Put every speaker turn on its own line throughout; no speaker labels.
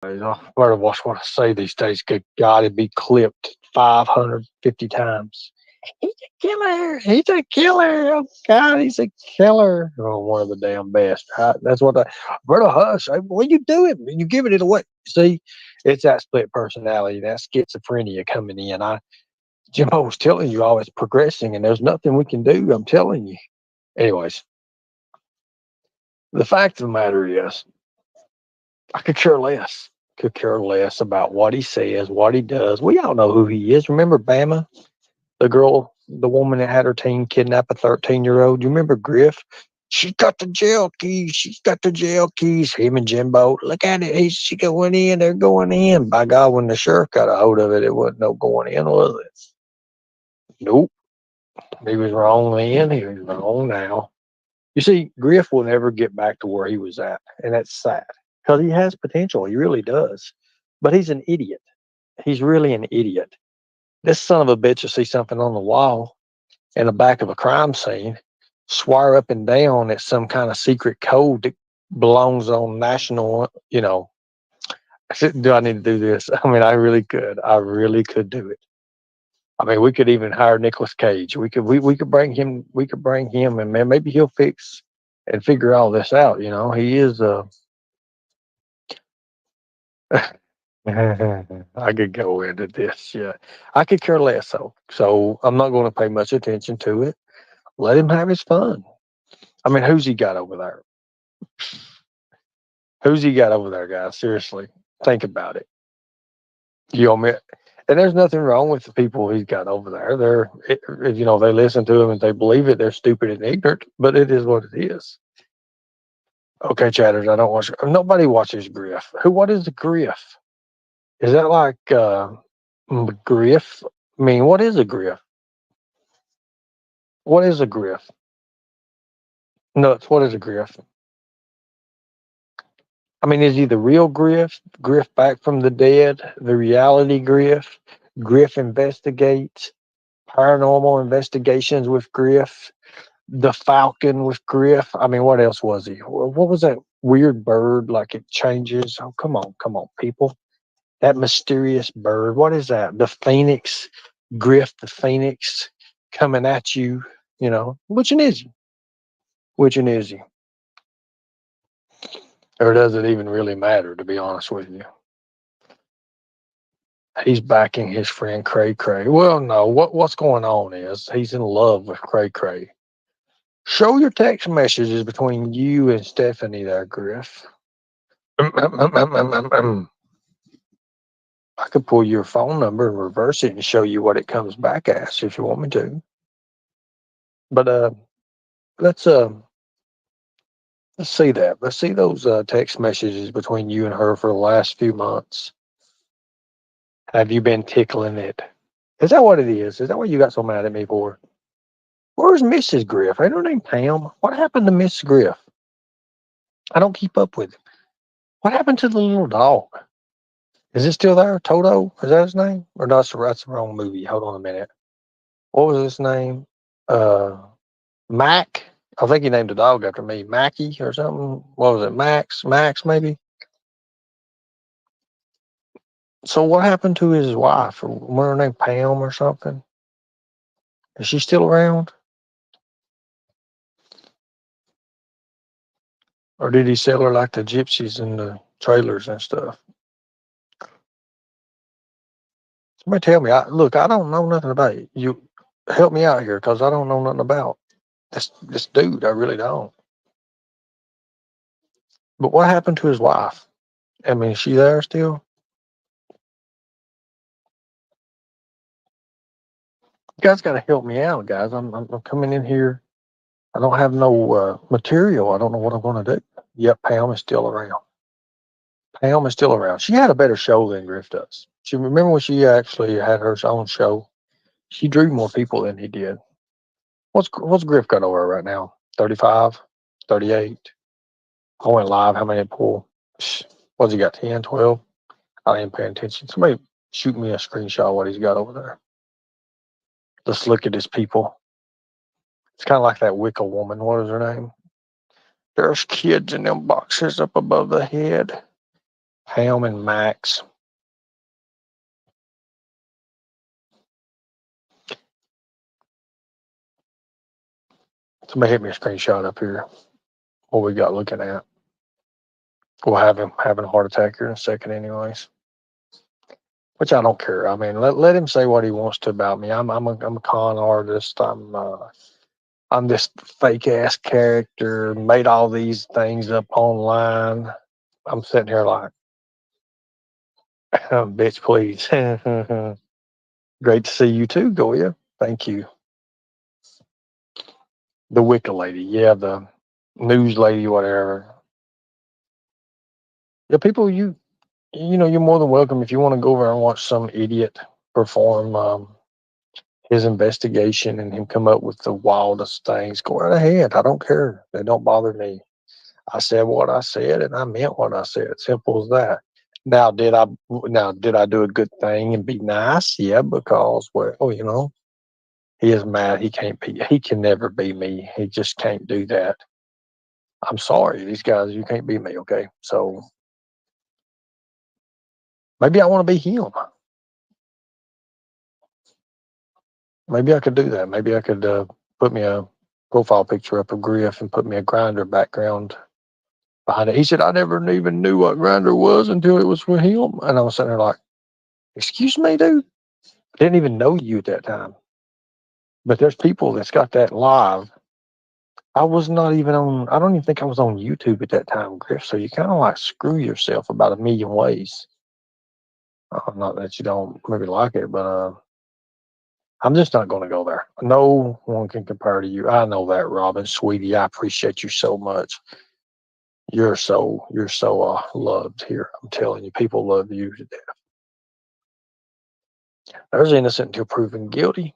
I better watch what I say these days. Good God, it'd be clipped 550 times. He's a killer. He's a killer. Oh God, he's a killer. Oh, one of the damn best. Right? That's what I better hush. What you doing? You giving it away. See, it's that split personality, that schizophrenia coming in. Jimbo was telling you all it's progressing and there's nothing we can do. I'm telling you. Anyways, the fact of the matter is I could care less. Could care less about what he says, what he does. We all know who he is. Remember Bama, the girl, the woman that had her teen kidnap a 13-year-old? You remember Griff? She's got the jail keys. She's got the jail keys. Him and Jimbo, look at it. She going in. They're going in. By God, when the sheriff got a hold of it, it wasn't no going in, was it? Nope. He was wrong then. He was wrong now. You see, Griff will never get back to where he was at, and that's sad because he has potential. He really does, but he's an idiot. He's really an idiot. This son of a bitch will see something on the wall in the back of a crime scene, swear up and down it's some kind of secret code that belongs on national. Do I need to do this? I mean, I really could. I really could do it. I mean, we could even hire Nicolas Cage. We could bring him. We could bring him, and man, maybe he'll fix and figure all this out. He is. I could go into this. Yeah, I could care less. So I'm not going to pay much attention to it. Let him have his fun. I mean, who's he got over there? Who's he got over there, guys? Seriously, think about it. You admit, and there's nothing wrong with the people he's got over there. They listen to him and they believe it. They're stupid and ignorant, but it is what it is. Okay, chatters. I don't watch. Nobody watches Griff. What is the Griff? Is that like Griff? I mean, what is a Griff? What is a Griff? Nuts. What is a Griff? I mean, is he the real Griff? Griff back from the dead? The reality Griff? Griff investigates? Paranormal investigations with Griff? The Falcon with Griff? I mean, what else was he? What was that weird bird? Like it changes? Oh, come on, people. That mysterious bird. What is that? The Phoenix? Griff the Phoenix coming at you? Which one is he? Which one is he? Or does it even really matter, to be honest with you? He's backing his friend Cray Cray. Well, no, what's going on is he's in love with Cray Cray. Show your text messages between you and Stephanie there, Griff. I could pull your phone number and reverse it and show you what it comes back as if you want me to. But let's see that. Let's see those text messages between you and her for the last few months. Have you been tickling it? Is that what it is? Is that what you got so mad at me for? Where's Mrs. Griff? Ain't her name Pam? What happened to Miss Griff? I don't keep up with him. What happened to the little dog? Is it still there? Toto? Is that his name? Or that's the wrong movie. Hold on a minute. What was his name? Uh, Mac? I think he named the dog after me. Mackie or something. What was it? Max? Max, maybe? So what happened to his wife? Or what her name? Pam or something? Is she still around? Or did he sell her like the gypsies and the trailers and stuff? Somebody tell me. Look, I don't know nothing about it. You help me out here because I don't know nothing about this dude. I really don't. But what happened to his wife? I mean, is she there still? You guys got to help me out, guys. I'm coming in here. I don't have no material. I don't know what I'm going to do. Yep, Pam is still around. Pam is still around. She had a better show than Griff does. She remember when she actually had her own show. She drew more people than he did. What's Griff got over right now? 35, 38. I went live. How many pull? What's he got? 10, 12? I ain't paying attention. Somebody shoot me a screenshot of what he's got over there. Let's look at his people. It's kind of like that Wicca woman. What is her name? There's kids in them boxes up above the head. Ham and Max. Somebody hit me a screenshot up here. What we got looking at. We'll have him having a heart attack here in a second, anyways. Which I don't care. I mean, let him say what he wants to about me. I'm a con artist. I'm this fake ass character. Made all these things up online. I'm sitting here like, bitch, please. Great to see you too, Goya. Thank you. The Wicca lady, yeah, the news lady, whatever. Yeah, people, you know, you're more than welcome if you want to go over and watch some idiot perform his investigation and him come up with the wildest things. Go right ahead. I don't care. They don't bother me. I said what I said, and I meant what I said. Simple as that. Now did I do a good thing and be nice? Yeah, because well, you know, he is mad. He can never be me. He just can't do that. I'm sorry, these guys, you can't be me, okay? So maybe I want to be him. Maybe I could do that. Maybe I could put me a profile picture up of Griff and put me a Grinder background behind it. He said, I never even knew what Grinder was until it was for him. And I was sitting there like, excuse me, dude? I didn't even know you at that time. But there's people that's got that live. I was not even on, I don't even think I was on YouTube at that time, Griff. So you kind of like screw yourself about a million ways. Not that you don't maybe like it, but I'm just not going to go there. No one can compare to you. I know that, Robin, sweetie. I appreciate you so much. You're so loved here. I'm telling you, people love you to death. There's innocent until proven guilty.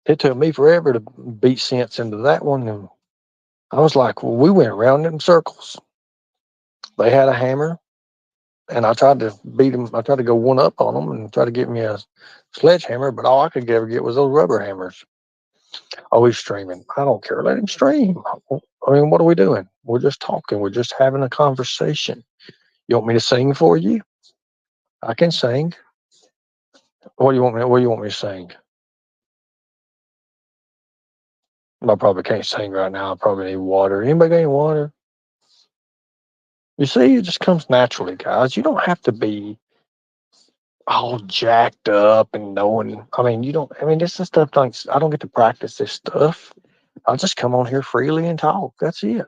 It took me forever to beat sense into that one, and I was like, well, we went around in circles. They had a hammer, and I tried to beat them. I tried to go one up on them and try to get me a sledgehammer, but all I could ever get was those rubber hammers. Oh, he's streaming. I don't care. Let him stream. I mean, what are we doing? We're just talking. We're just having a conversation. You want me to sing for you? I can sing. What do you want me? What do you want me to sing? I probably can't sing right now. I probably need water. Anybody got any water? You see, it just comes naturally, guys. You don't have to be all jacked up and knowing. I mean, you don't. I mean, this is stuff. I don't get to practice this stuff. I'll just come on here freely and talk. That's it.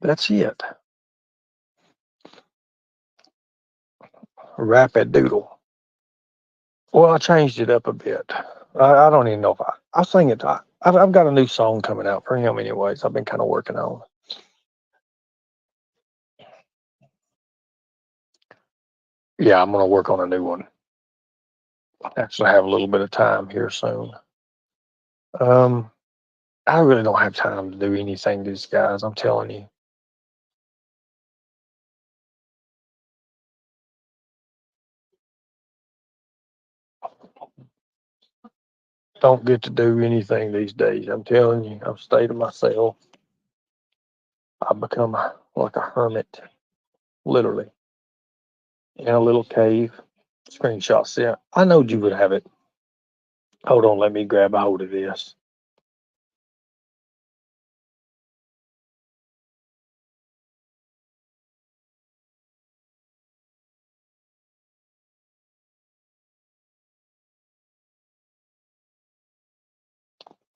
That's it. Rapid doodle. Well, I changed it up a bit. I don't even know if I'll sing it. I've got a new song coming out for him, anyways. I've been kind of working on. Yeah, I'm gonna work on a new one. Actually, have a little bit of time here soon. Um, I really don't have time to do anything to these guys. I'm telling you. Don't get to do anything these days. I'm telling you. I've stayed to myself. I've become like a hermit, literally, in a little cave. Screenshots. Yeah, I know you would have it. Hold on, let me grab a hold of this.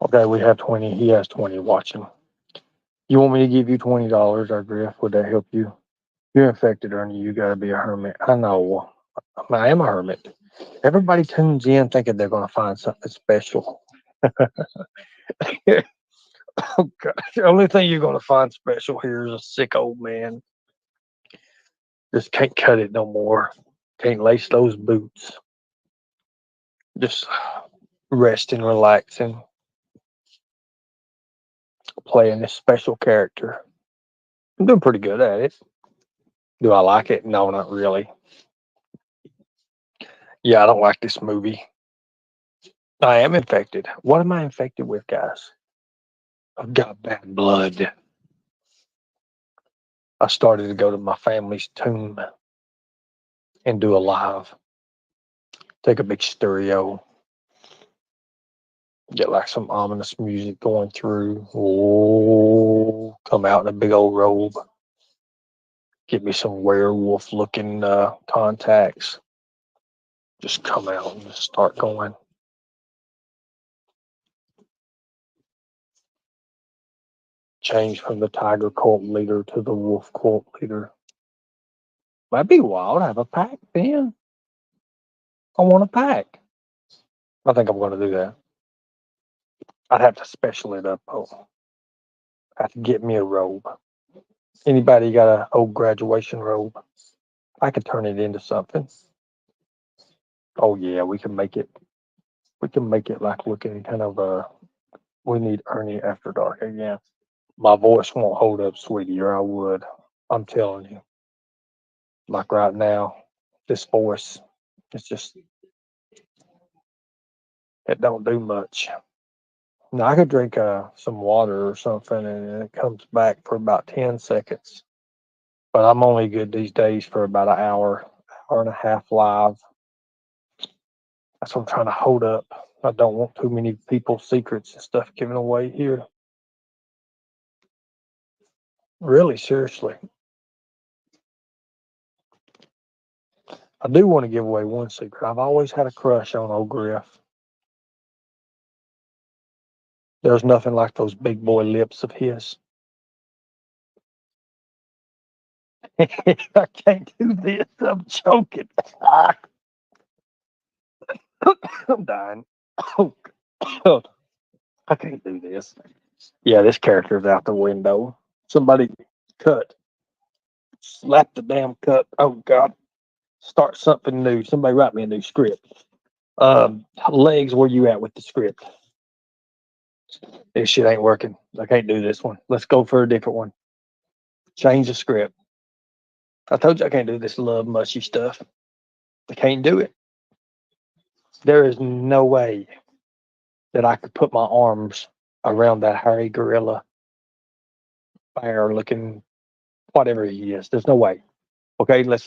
Okay, we have 20. He has 20 watching. You want me to give you $20, our Griff? Would that help you? You're infected, Ernie. You got to be a hermit. I know. I am a hermit. Everybody tunes in thinking they're going to find something special. Oh, God. The only thing you're going to find special here is a sick old man. Just can't cut it no more. Can't lace those boots. Just resting, relaxing, playing this special character. I'm doing pretty good at it. Do I like it? No, not really. Yeah, I don't like this movie. I am infected. What am I infected with, guys? I've got bad blood. I started to go to my family's tomb and do a live. Take a big stereo, get like some ominous music going through. Oh, come out in a big old robe. Get me some werewolf looking contacts. Just come out and just start going. Change from the tiger cult leader to the wolf cult leader. That'd be wild. Have a pack, Ben. I want a pack. I think I'm going to do that. I'd have to special it up. Oh, I have to get me a robe. Anybody got an old graduation robe? I could turn it into something. Oh yeah, we can make it. We can make it like looking kind of we need Ernie after dark again. My voice won't hold up, sweetie, or I would. I'm telling you. Like right now, this voice, it's just it don't do much. Now I could drink some water or something, and it comes back for about 10 seconds. But I'm only good these days for about an hour and a half live. That's what I'm trying to hold up. I don't want too many people's secrets and stuff given away here. Really, seriously. I do want to give away one secret. I've always had a crush on old Griff. There's nothing like those big boy lips of his. I can't do this. I'm choking. I'm dying. Oh, God. I can't do this. Yeah, this character's out the window. Somebody cut. Slap the damn cut. Oh, God. Start something new. Somebody write me a new script. Legs, where you at with the script? This shit ain't working. I can't do this one. Let's go for a different one. Change the script. I told you I can't do this love mushy stuff. I can't do it. There is no way that I could put my arms around that hairy gorilla bear looking whatever he is. There's no way. Okay, let's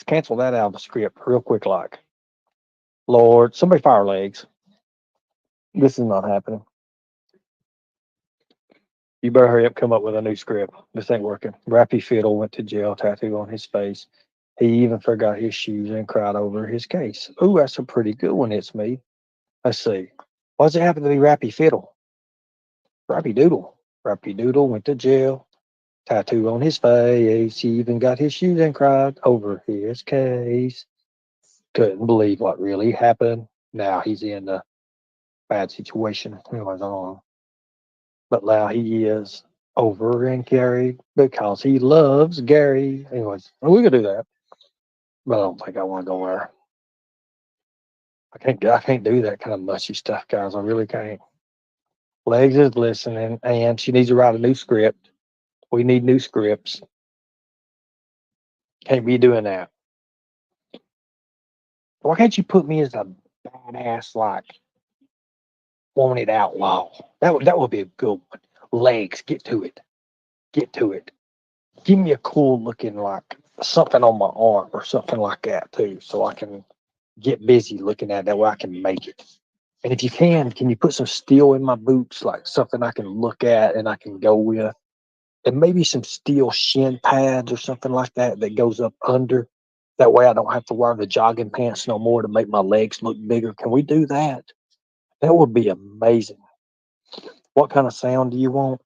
cancel that out of the script real quick like. Lord, somebody fire legs. This is not happening. You better hurry up, come up with a new script. This ain't working. Rappy Fiddle went to jail, tattoo on his face. He even forgot his shoes and cried over his case. Ooh, that's a pretty good one. It's me. Let's see. Why does it happen to be Rappy Fiddle? Rappy Doodle. Rappy Doodle went to jail, tattoo on his face. He even got his shoes and cried over his case. Couldn't believe what really happened. Now he's in a bad situation. He was on. But now he is over and carried because he loves Gary. Anyways, we could do that. But I don't think I want to go there. I can't do that kind of mushy stuff, guys. I really can't. Legs is listening, and she needs to write a new script. We need new scripts. Can't be doing that. Why can't you put me as a badass like wanted outlaw? That would be a good one. Legs, get to it. Get to it. Give me a cool looking like something on my arm or something like that too, so I can get busy looking at it. That way I can make it. And if you can you put some steel in my boots, like something I can look at and I can go with? And maybe some steel shin pads or something like that that goes up under. That way I don't have to wear the jogging pants no more to make my legs look bigger. Can we do that? That would be amazing. What kind of sound do you want?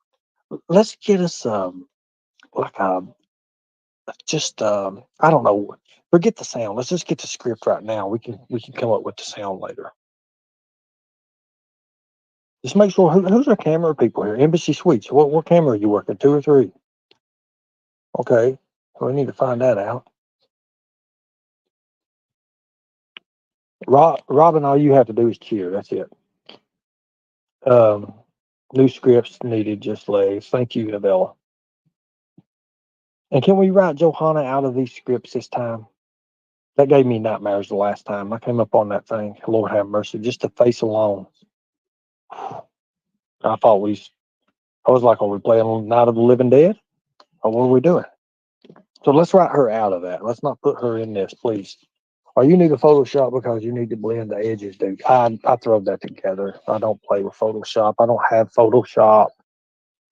Let's get us like a just I don't know. Forget the sound. Let's just get the script right now. We can come up with the sound later. Just make sure who's our camera people here. Embassy Suites. What camera are you working? 2 or 3? Okay. We need to find that out. Robin, all you have to do is cheer. That's it. Um, New scripts needed, just lays. Thank you, Avella. And can we write Johanna out of these scripts this time? That gave me nightmares the last time. I came up on that thing. Lord have mercy. Just the face alone. I thought I was like, are we playing Night of the Living Dead? Or what are we doing? So let's write her out of that. Let's not put her in this, please. Or you need a Photoshop because you need to blend the edges, dude. I throw that together. I don't play with Photoshop. I don't have Photoshop.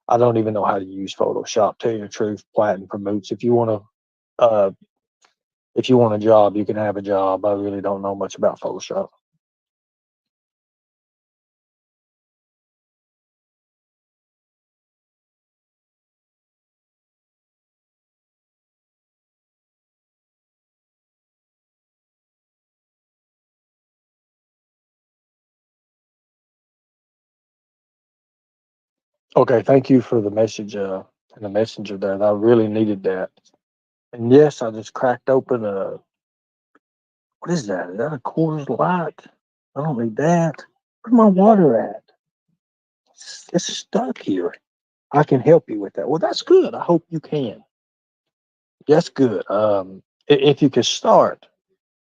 I don't even know how to use Photoshop. Tell you the truth, Platin promotes. If you want a job, you can have a job. I really don't know much about Photoshop. Okay, thank you for the message in the messenger there. I really needed that. And yes, I just cracked open a what is that? Is that a Coors Light? I don't need that. Where's my water at? It's stuck here. I can help you with that. Well, that's good. I hope you can. That's good. If you could start,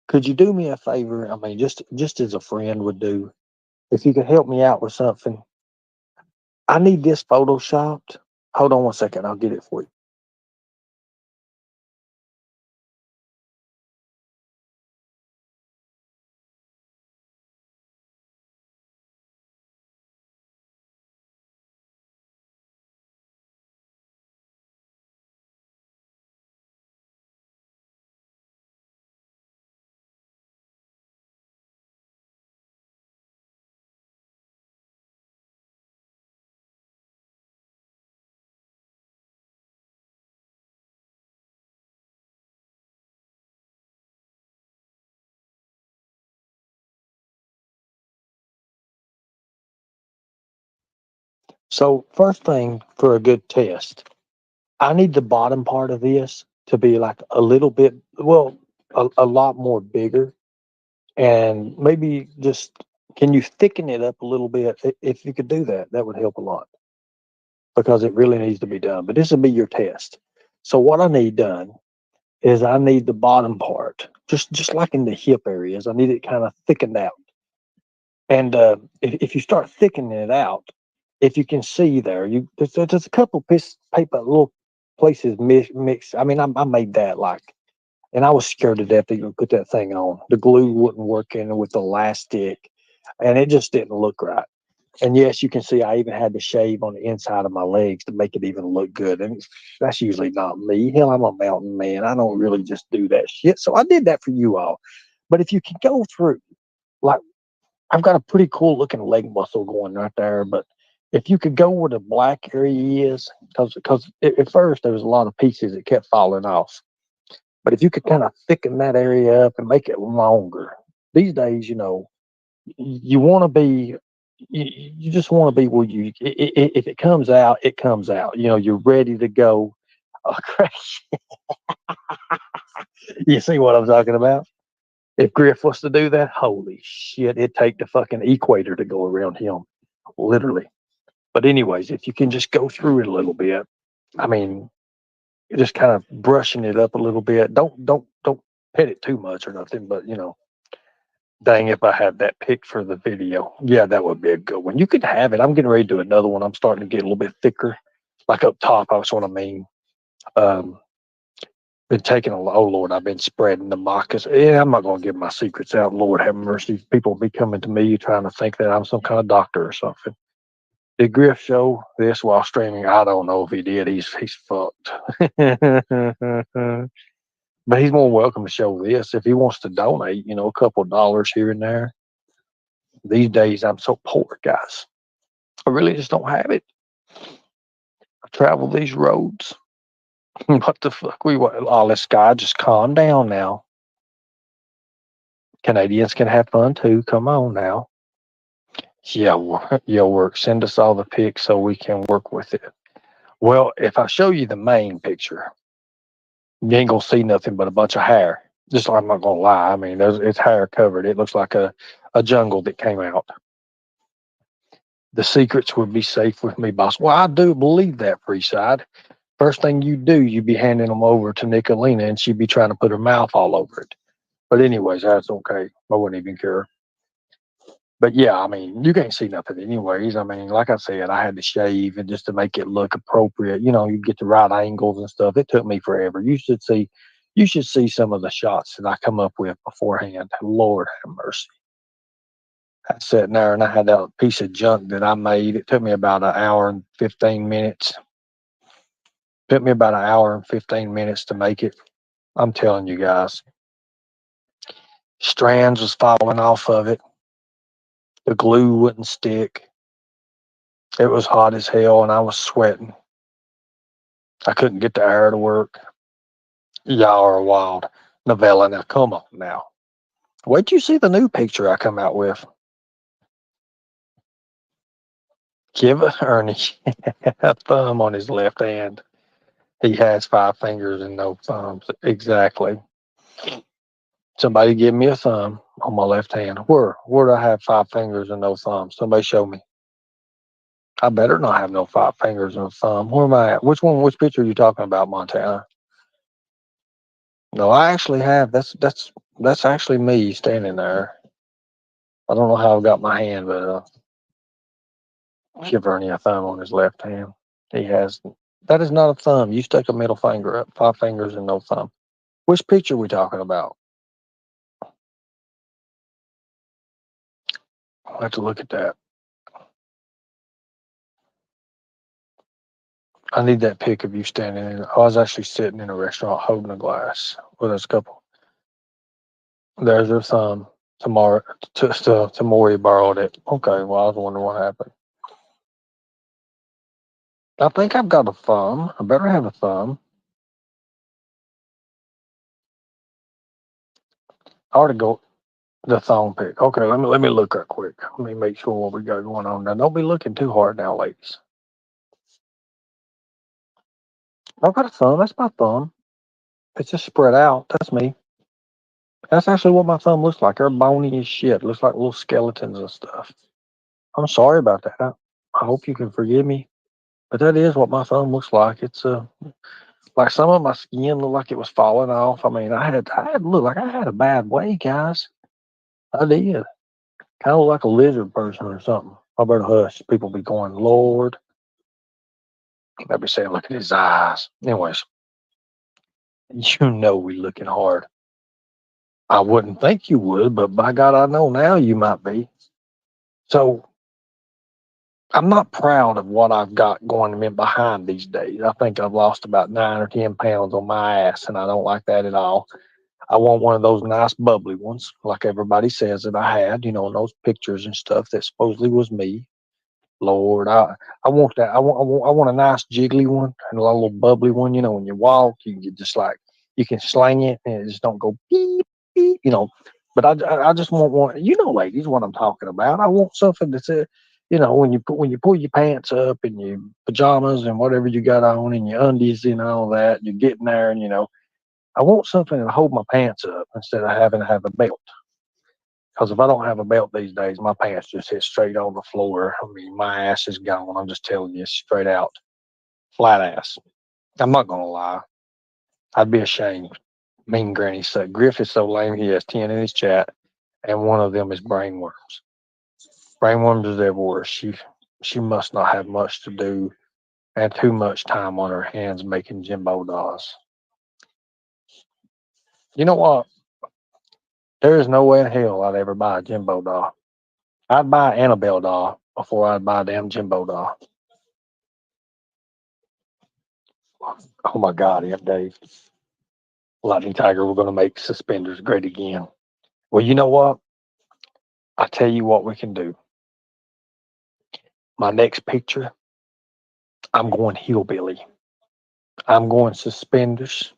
could you do me a favor? I mean, just as a friend would do, if you could help me out with something. I need this photoshopped. Hold on one second. I'll get it for you. So, first thing for a good test, I need the bottom part of this to be like a little bit, well, a lot more bigger. And maybe just, can you thicken it up a little bit? If you could do that, that would help a lot because it really needs to be done. But this will be your test. So, what I need done is I need the bottom part, just like in the hip areas, I need it kind of thickened out. And if you start thickening it out, if you can see there, there's a couple pieces paper, little places mixed. I mean, I made that like, and I was scared to death to even put that thing on. The glue wouldn't work in with the elastic, and it just didn't look right. And yes, you can see I even had to shave on the inside of my legs to make it even look good. And that's usually not me. Hell, I'm a mountain man. I don't really just do that shit. So I did that for you all. But if you can go through, like, I've got a pretty cool looking leg muscle going right there. But if you could go where the black area is, because at first there was a lot of pieces that kept falling off. But if you could kind of thicken that area up and make it longer, these days, you want to be, you just want to be where if it comes out, it comes out. You're ready to go. Oh, you see what I'm talking about? If Griff was to do that, holy shit, it'd take the fucking equator to go around him, literally. But anyways, if you can just go through it a little bit, I mean, just kind of brushing it up a little bit. Don't pet it too much or nothing, but dang, if I had that pick for the video, yeah, that would be a good one. You could have it. I'm getting ready to do another one. I'm starting to get a little bit thicker, like up top. That's what I mean. Um, been taking a oh Lord, I've been spreading the moccas. Yeah, I'm not gonna give my secrets out. Lord have mercy. People be coming to me trying to think that I'm some kind of doctor or something. Did Griff show this while streaming? I don't know if he did. He's fucked. But he's more welcome to show this if he wants to donate. A couple of dollars here and there. These days, I'm so poor, guys. I really just don't have it. I travel these roads. What the fuck? Oh, let's guy just calm down now. Canadians can have fun too. Come on now. Yeah, work. Send us all the pics so we can work with it. Well, if I show you the main picture, you ain't gonna see nothing but a bunch of hair. Just like I'm not gonna lie. I mean, it's hair covered. It looks like a jungle that came out. The secrets would be safe with me, boss. Well, I do believe that, Freeside. First thing you do, you be handing them over to Nicolina, and she'd be trying to put her mouth all over it. But anyways, that's okay. I wouldn't even care. But yeah, I mean, you can't see nothing anyways. I mean, like I said, I had to shave and just to make it look appropriate. You know, you get the right angles and stuff. It took me forever. You should see some of the shots that I come up with beforehand. Lord have mercy. I sat there and I had that piece of junk that I made. It took me about an hour and 15 minutes. Took me about an hour and 15 minutes to make it. I'm telling you guys, strands was falling off of it. The glue wouldn't stick. It was hot as hell and I was sweating. I couldn't get the air to work. Y'all are wild. Novella, now come on now. Wait till you see the new picture I come out with. Give Ernie a thumb on his left hand. He has 5 fingers and no thumbs. Exactly. Somebody give me a thumb on my left hand. Where do I have 5 fingers and no thumbs? Somebody show me. I better not have no 5 fingers and a thumb. Where am I at? Which picture are you talking about, Montana? No, I actually have. That's actually me standing there. I don't know how I got my hand, but give Ernie a thumb on his left hand. He has. That is not a thumb. You stuck a middle finger up. 5 fingers and no thumb. Which picture are we talking about? I'll have to look at that. I need that pic of you standing in. I was actually sitting in a restaurant holding a glass with a couple. There's your thumb. Tomorrow, Tamori borrowed it. Okay, well, I was wondering what happened. I think I've got a thumb. I better have a thumb. I already go the thumb pic. Okay, let me look right quick. Let me make sure what we got going on now. Don't be looking too hard now, ladies. I've got a thumb. That's my thumb. It's just spread out. That's me. That's actually what my thumb looks like. They're bony as shit. Looks like little skeletons and stuff. I'm sorry about that. I hope you can forgive me. But that is what my thumb looks like. It's like some of my skin looked like it was falling off. I mean, I had look like I had a bad way, guys. I did. Kind of like a lizard person or something. I better hush. People be going, Lord. They be saying, look at his eyes. Anyways, you know we looking hard. I wouldn't think you would, but by God, I know now you might be. So I'm not proud of what I've got going in behind these days. I think I've lost about 9 or 10 pounds on my ass, and I don't like that at all. I want one of those nice bubbly ones, like everybody says that I had, you know, in those pictures and stuff that supposedly was me. Lord, I want that. I want a nice jiggly one and a little bubbly one. You know, when you walk, you can just like you can slang it and it just don't go beep beep. You know, but I just want one. You know, ladies, what I'm talking about. I want something that's you know, when you pull your pants up and your pajamas and whatever you got on and your undies and all that, you're getting there and you know, I want something to hold my pants up instead of having to have a belt. Because if I don't have a belt these days, my pants just hit straight on the floor. I mean, my ass is gone. I'm just telling you, straight out, flat ass. I'm not gonna lie. I'd be ashamed. Mean Granny said, Griff is so lame. He has 10 in his chat, and one of them is brainworms. Brainworms is everywhere. She must not have much to do and too much time on her hands making Jimbo dolls. You know what? There is no way in hell I'd ever buy a Jimbo doll. I'd buy an Annabelle doll before I'd buy a damn Jimbo doll. Oh my God, yeah, Dave. Lightning Tiger, we're going to make suspenders great again. Well, you know what? I tell you what we can do. My next picture, I'm going hillbilly. I'm going suspenders,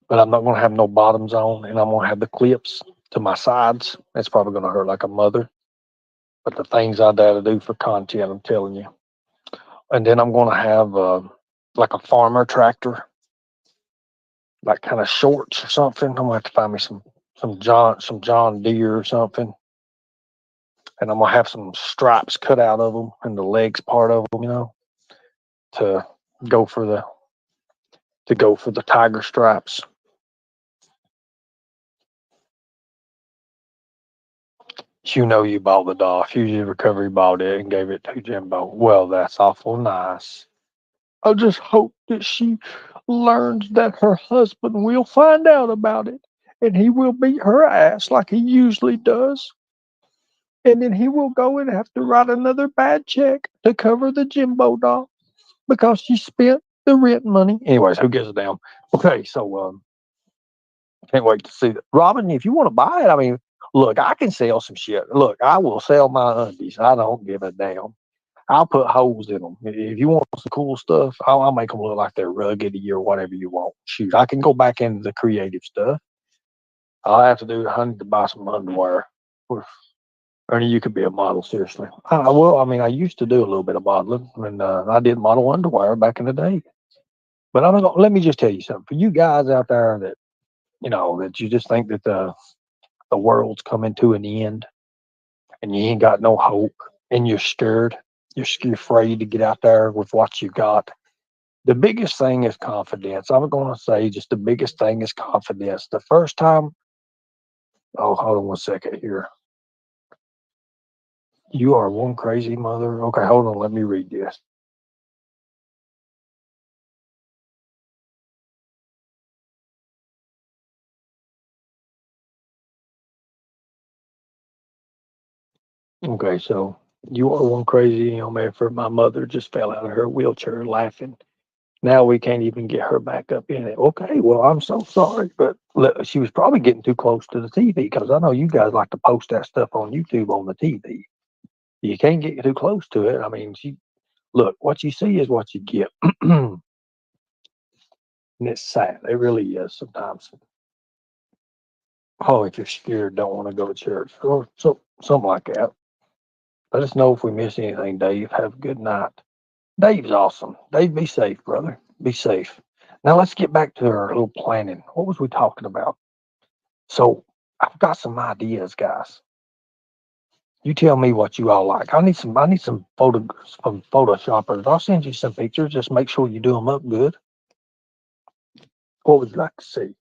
but I'm not going to have no bottoms on, and I'm going to have the clips to my sides. It's probably going to hurt like a mother. But the things I dare to do for content, I'm telling you. And then I'm going to have like a farmer tractor, like kind of shorts or something. I'm going to have to find me some John Deere or something. And I'm gonna have some stripes cut out of them and the legs part of them, you know, to go for the tiger stripes. You know you bought the doll. Fusion Recovery bought it and gave it to Jimbo. Well, that's awful nice. I just hope that she learns that her husband will find out about it and he will beat her ass like he usually does. And then he will go and have to write another bad check to cover the Jimbo doll because she spent the rent money. Anyways, who gives a damn? Okay, so can't wait to see that. Robin, if you want to buy it, I mean, look, I can sell some shit. Look, I will sell my undies. I don't give a damn. I'll put holes in them. If you want some cool stuff, I'll make them look like they're ruggedy or whatever you want. Shoot, I can go back into the creative stuff. All I have to do is I need to buy some underwear. Ernie, you could be a model, seriously. Well, I mean, I used to do a little bit of modeling, and I did model underwear back in the day. But let me just tell you something. For you guys out there that, that you just think that the world's coming to an end and you ain't got no hope and you're scared, you're afraid to get out there with what you got. The biggest thing is confidence. I'm going to say just the biggest thing is confidence. The first time, oh, hold on one second here. You are one crazy mother. Okay, hold on. Let me read this. Okay, so you are one crazy man. For my mother just fell out of her wheelchair laughing. Now we can't even get her back up in it. Okay, well, I'm so sorry, but look, she was probably getting too close to the TV because I know you guys like to post that stuff on YouTube on the TV. You can't get too close to it. I mean, look, what you see is what you get. And it's sad. It really is sometimes. Oh, if you're scared, don't want to go to church or something like that. Let us know if we miss anything, Dave. Have a good night. Dave's awesome. Dave, be safe, brother. Be safe. Now let's get back to our little planning. What was we talking about? So I've got some ideas, guys. You tell me what you all like. I need some photos from photoshoppers. I'll send you some pictures. Just make sure you do them up good. What would you like to see?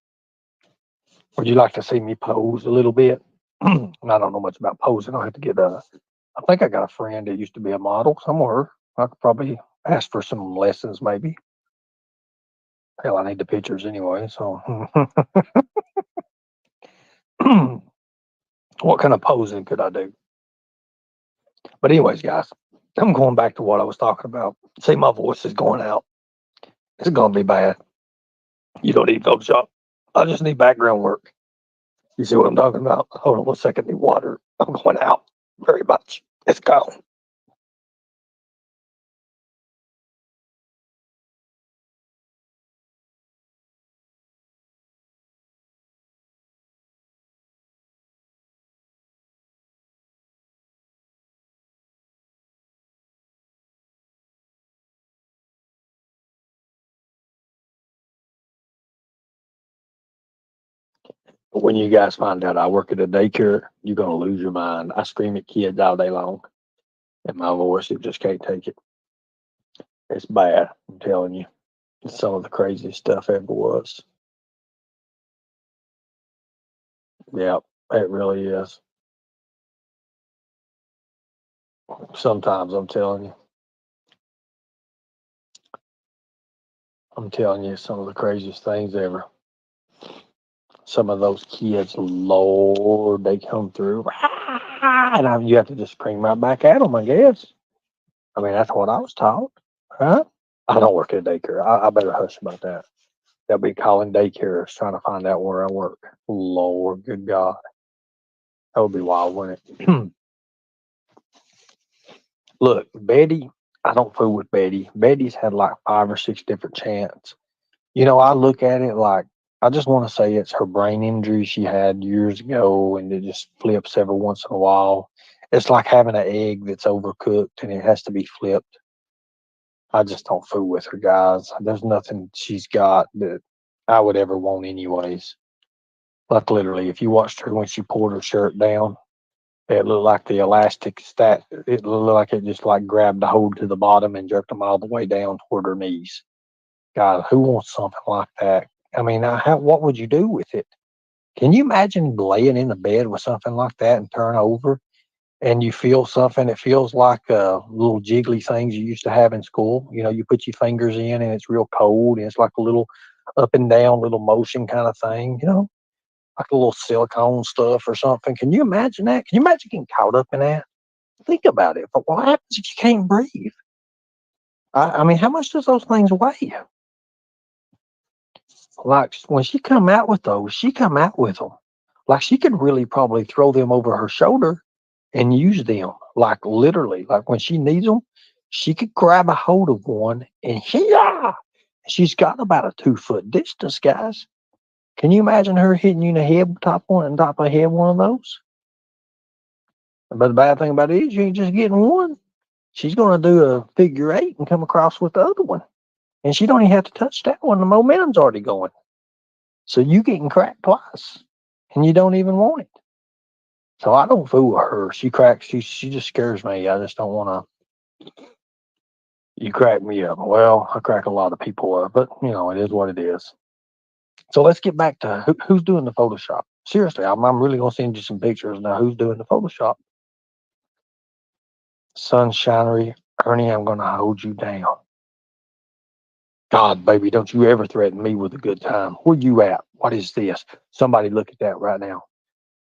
Would you like to see me pose a little bit? I don't know much about posing. I'll have to get I think I got a friend that used to be a model somewhere. I could probably ask for some lessons, maybe. Hell, I need the pictures anyway. So, what kind of posing could I do? But anyways, guys, I'm going back to what I was talking about. See, my voice is going out. It's gonna be bad. You don't need Photoshop. I just need background work. You see what I'm talking about? Hold on 1 second. Need water. I'm going out very much. It's gone. But when you guys find out I work at a daycare, you're gonna lose your mind. I scream at kids all day long, and my voice it just can't take it. It's bad. I'm telling you. It's some of the craziest stuff ever was. Yeah, it really is. Sometimes I'm telling you some of the craziest things ever. Some of those kids, Lord, they come through, and you have to just scream right back at them, I guess. I mean, that's what I was taught, huh? I don't work at a daycare. I better hush about that. They'll be calling daycares trying to find out where I work. Lord, good God. That would be wild, wouldn't it? Look, Betty, I don't fool with Betty. Betty's had like 5 or 6 different chants. I look at it like I just want to say it's her brain injury she had years ago, and it just flips every once in a while. It's like having an egg that's overcooked and it has to be flipped. I just don't fool with her, guys. There's nothing she's got that I would ever want, anyways. Like literally, if you watched her when she pulled her shirt down, it looked like the elastic stat. It looked like it just like grabbed the hold to the bottom and jerked them all the way down toward her knees. God, who wants something like that? I mean, what would you do with it? Can you imagine laying in the bed with something like that and turn over? and you feel something. It feels like little jiggly things you used to have in school. You know, you put your fingers in and it's real cold and it's like a little up and down little motion kind of thing, you know, like a little silicone stuff or something. Can you imagine that? Can you imagine getting caught up in that? Think about it. But what happens if you can't breathe? I mean, how much does those things weigh? Like when she come out with those, she come out with them. Like she could really probably throw them over her shoulder and use them. Like literally, like when she needs them, she could grab a hold of one and yeah, she's got about a 2 foot distance, guys. Can you imagine her hitting you in the head, top of the head, one of those? But the bad thing about it is you ain't just getting one. She's gonna do a figure eight and come across with the other one. And she don't even have to touch that one. The momentum's already going. So you getting cracked twice. And you don't even want it. So I don't fool with her. She cracks, she just scares me. I just don't wanna you crack me up. Well, I crack a lot of people up, but you know, it is what it is. So let's get back to who's doing the Photoshop. Seriously, I'm really gonna send you some pictures now. Who's doing the Photoshop? Sunshinery, Ernie, I'm gonna hold you down. God, baby, don't you ever threaten me with a good time. Where you at? What is this? Somebody look at that right now.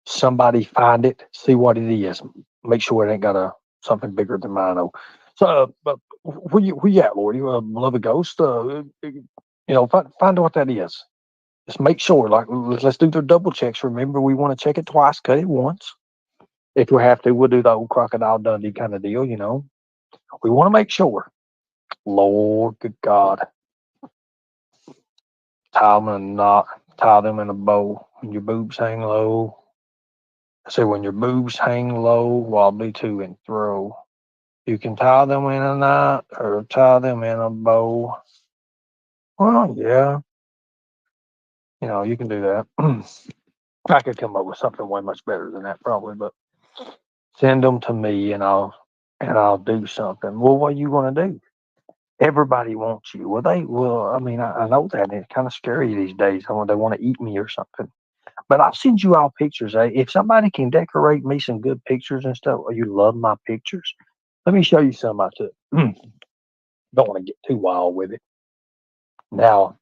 Somebody find it, see what it is. Make sure it ain't got something bigger than mine. Oh, so, but where you at, Lord? You love a ghost? You know, find out what that is. Just make sure. Like, let's do the double checks. Remember, we want to check it twice, cut it once. If we have to, we'll do the old crocodile Dundee kind of deal. You know, we want to make sure. Lord, good God, tie them in a knot, tie them in a bow. When your boobs hang low. I say when your boobs hang low, wobbly to and fro. You can tie them in a knot or tie them in a bow. Well, yeah, you know, you can do that. I could come up with something way much better than that probably, but send them to me and I'll do something. Well, what are you gonna do? Everybody wants you. Well, I mean, I know that and it's kind of scary these days. They want to eat me or something. But I'll send you all pictures. If somebody can decorate me some good pictures and stuff, or you love my pictures, let me show you some I took. Don't want to get too wild with it. Now,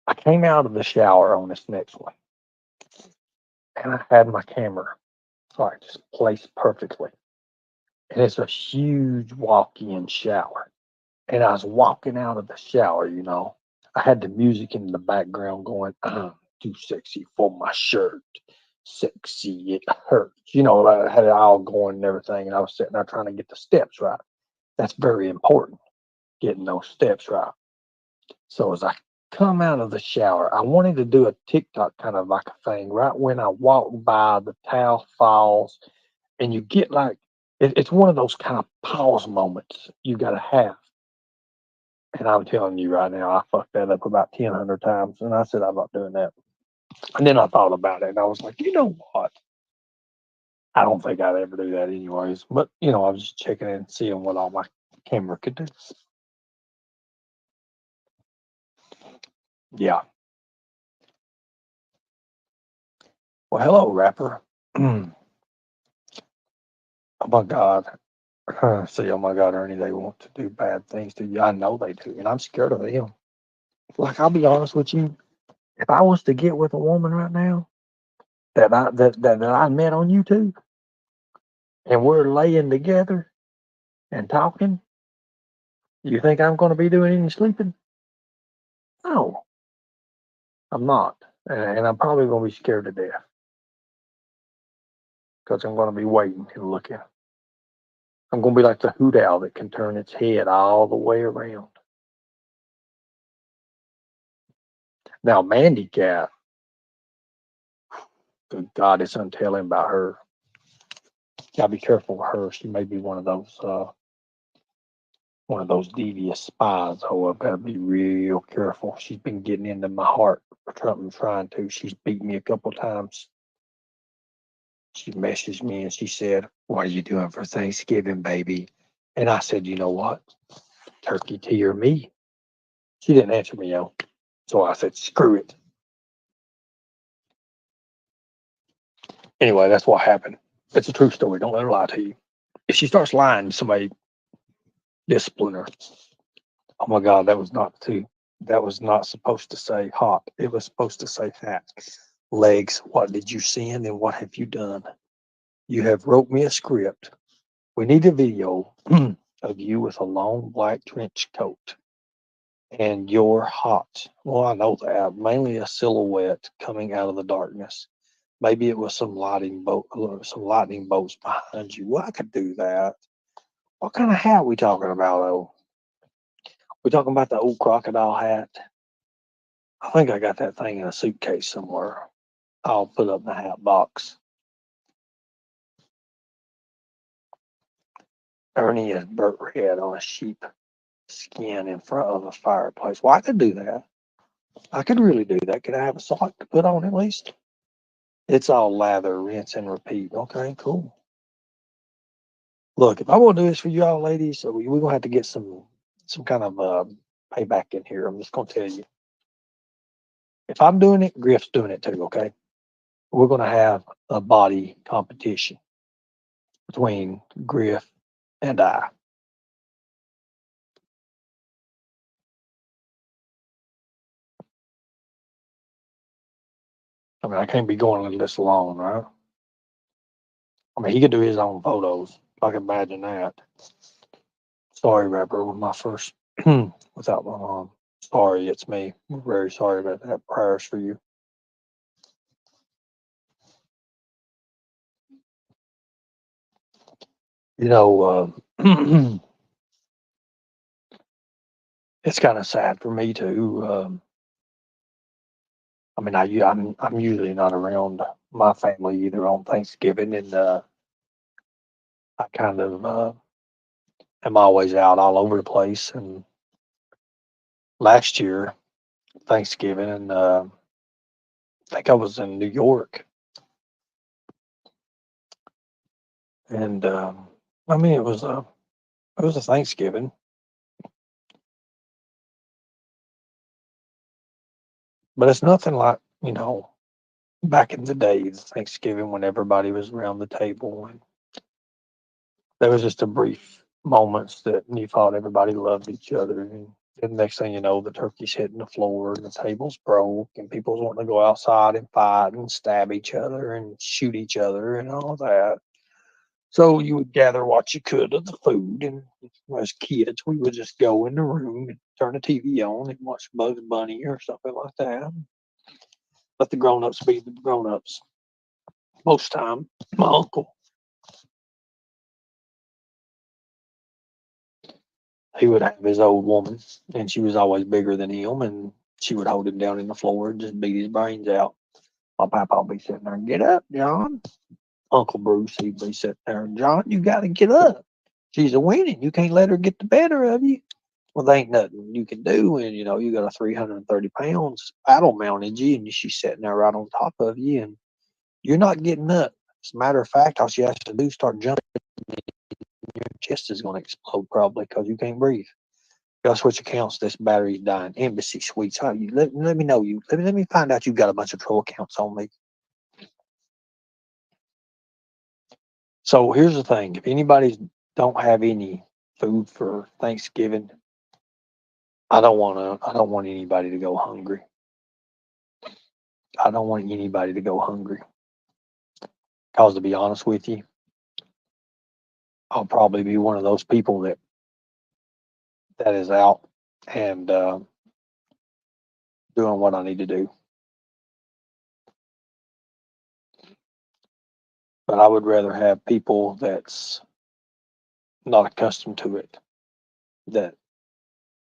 I came out of the shower on this next one, and I had my camera like just placed perfectly. And it's a huge walk-in shower. And I was walking out of the shower, you know. I had the music in the background going, I'm too sexy for my shirt. Sexy, it hurts. You know, I had it all going and everything. And I was sitting there trying to get the steps right. That's very important, getting those steps right. So as I come out of the shower, I wanted to do a TikTok kind of like a thing. Right when I walk by, the towel falls, and you get like, it's one of those kind of pause moments you got to have. And I'm telling you right now, I fucked that up about 1,000 times. And I said, I'm not doing that. And then I thought about it and I was like, you know what? I don't think I'd ever do that anyways. But, you know, I was just checking in and seeing what all my camera could do. Yeah. Well, hello, rapper. Oh my God. See, oh my God, Ernie, they want to do bad things to you. I know they do. And I'm scared of them. Like, I'll be honest with you. If I was to get with a woman right now that I met on YouTube and we're laying together and talking, you think I'm going to be doing any sleeping? No, I'm not. And I'm probably going to be scared to death because I'm going to be waiting and looking. I'm going to be like the hoot owl that can turn its head all the way around. Now, Mandy Cat, good God, it's untelling about her. Gotta be careful with her. She may be one of devious spies. Oh, I've got to be real careful. She's been getting into my heart for something trying to. She's beat me a couple times. She messaged me and she said, "What are you doing for Thanksgiving, baby?" And I said, "You know what? Turkey, tea, or me?" She didn't answer me, yo. So I said, "Screw it." Anyway, that's what happened. It's a true story. Don't let her lie to you. If she starts lying, somebody discipline her. Oh my God, that was not supposed to say hot. It was supposed to say fat. Legs, what did you send and what have you done? You have wrote me a script. We need a video of you with a long black trench coat and you're hot. Well, I know that. Mainly a silhouette coming out of the darkness. Maybe it was some lightning bolts behind you. Well, I could do that. What kind of hat we talking about, though? We talking about the old crocodile hat? I think I got that thing in a suitcase somewhere. I'll put up in the hat box. Ernie is burnt red on a sheep skin in front of a fireplace. Well, I could do that. I could really do that. Could I have a sock to put on at least? It's all lather, rinse, and repeat. Okay, cool. Look, if I want to do this for y'all ladies, so we're gonna have to get some kind of payback in here. I'm just gonna tell you. If I'm doing it, Griff's doing it too, okay? We're gonna have a body competition between Griff and I. I mean, I can't be going this alone, right? I mean, he could do his own photos. I can imagine that. Sorry, Rapper, with my first without my mom. Sorry, it's me. We're very sorry about that. Prayers for you. You know, it's kind of sad for me too. I mean, I'm usually not around my family either on Thanksgiving, and I kind of am always out all over the place. And last year Thanksgiving, and I think I was in New York, and I mean it was a Thanksgiving, but it's nothing like back in the days Thanksgiving when everybody was around the table, and there was just a brief moments that you thought everybody loved each other, and the next thing you know, the turkey's hitting the floor and the tables broke, and people's wanting to go outside and fight and stab each other and shoot each other and all that. So you would gather what you could of the food, and as kids, we would just go in the room and turn the TV on and watch Bugs Bunny or something like that. Let the grown-ups be the grown-ups. Most time, my uncle, he would have his old woman, and she was always bigger than him, and she would hold him down in the floor and just beat his brains out. My papa would be sitting there, get up, John. Uncle Bruce, he'd be sitting there, John, you got to get up. She's a winning. You can't let her get the better of you. Well, there ain't nothing you can do. And, you got a 330 pounds battle mounted you, and she's sitting there right on top of you, and you're not getting up. As a matter of fact, all she has to do is start jumping. Your chest is going to explode probably because you can't breathe. That's what accounts this battery's dying. Embassy suites. How you let me know you let me find out you got a bunch of troll accounts on me. So here's the thing: if anybody don't have any food for Thanksgiving, I don't want anybody to go hungry. I don't want anybody to go hungry. Cause to be honest with you, I'll probably be one of those people that is out and doing what I need to do. But I would rather have people that's not accustomed to it. That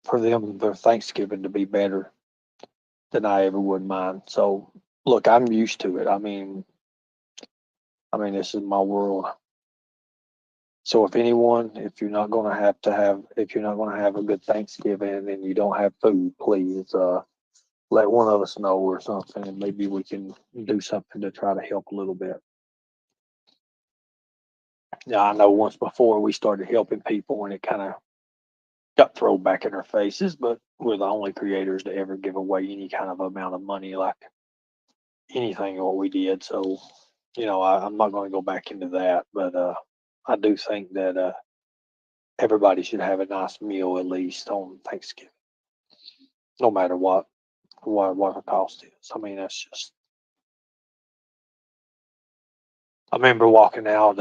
for them, their Thanksgiving to be better than I ever would mine. So look, I'm used to it. This is my world. So if you're not going to if you're not going to have a good Thanksgiving and you don't have food, please let one of us know or something, and maybe we can do something to try to help a little bit. Yeah, I know once before we started helping people and it kind of got thrown back in our faces, but we're the only creators to ever give away any kind of amount of money like anything what we did. So I'm not going to go back into that, but I do think that everybody should have a nice meal at least on Thanksgiving, no matter what the cost is. I mean, that's just. I remember walking out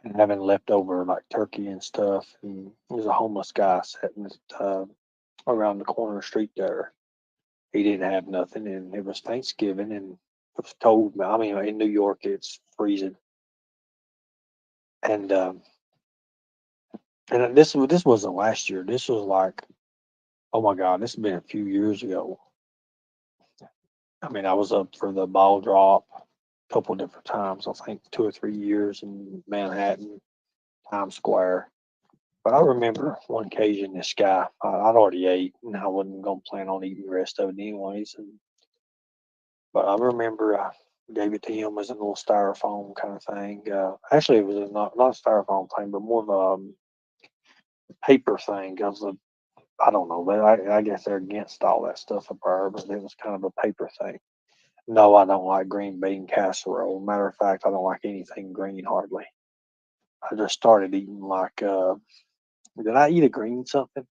and having leftover like turkey and stuff, and there's a homeless guy sitting around the corner of the street there. He didn't have nothing, and it was Thanksgiving, and it was cold. I mean, in New York, it's freezing, and this wasn't last year. This was like, oh my God, this has been a few years ago. I mean, I was up for the ball drop a couple different times. I think 2 or 3 years in Manhattan, Times Square. But I remember one occasion, this guy, I'd already ate, and I wasn't going to plan on eating the rest of it anyways. But I remember I gave it to him as a little styrofoam kind of thing. Actually, it was not a styrofoam thing, but more of a paper thing. I don't know. I guess they're against all that stuff up there, but it was kind of a paper thing. No, I don't like green bean casserole. Matter of fact, I don't like anything green hardly. I just started eating like, did I eat a green something?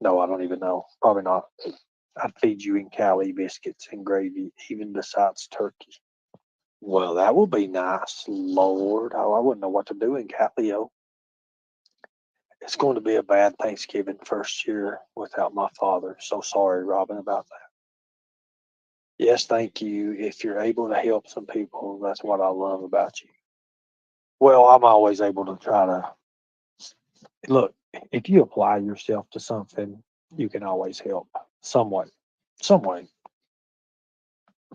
No, I don't even know. Probably not. I'd feed you in Cali biscuits and gravy, even besides turkey. Well, that will be nice, Lord. Oh, I wouldn't know what to do in Calio. It's going to be a bad Thanksgiving first year without my father. So sorry, Robin, about that. Yes, thank you. If you're able to help some people, that's what I love about you. Well, I'm always able to try to look. If you apply yourself to something, you can always help somewhat, some way.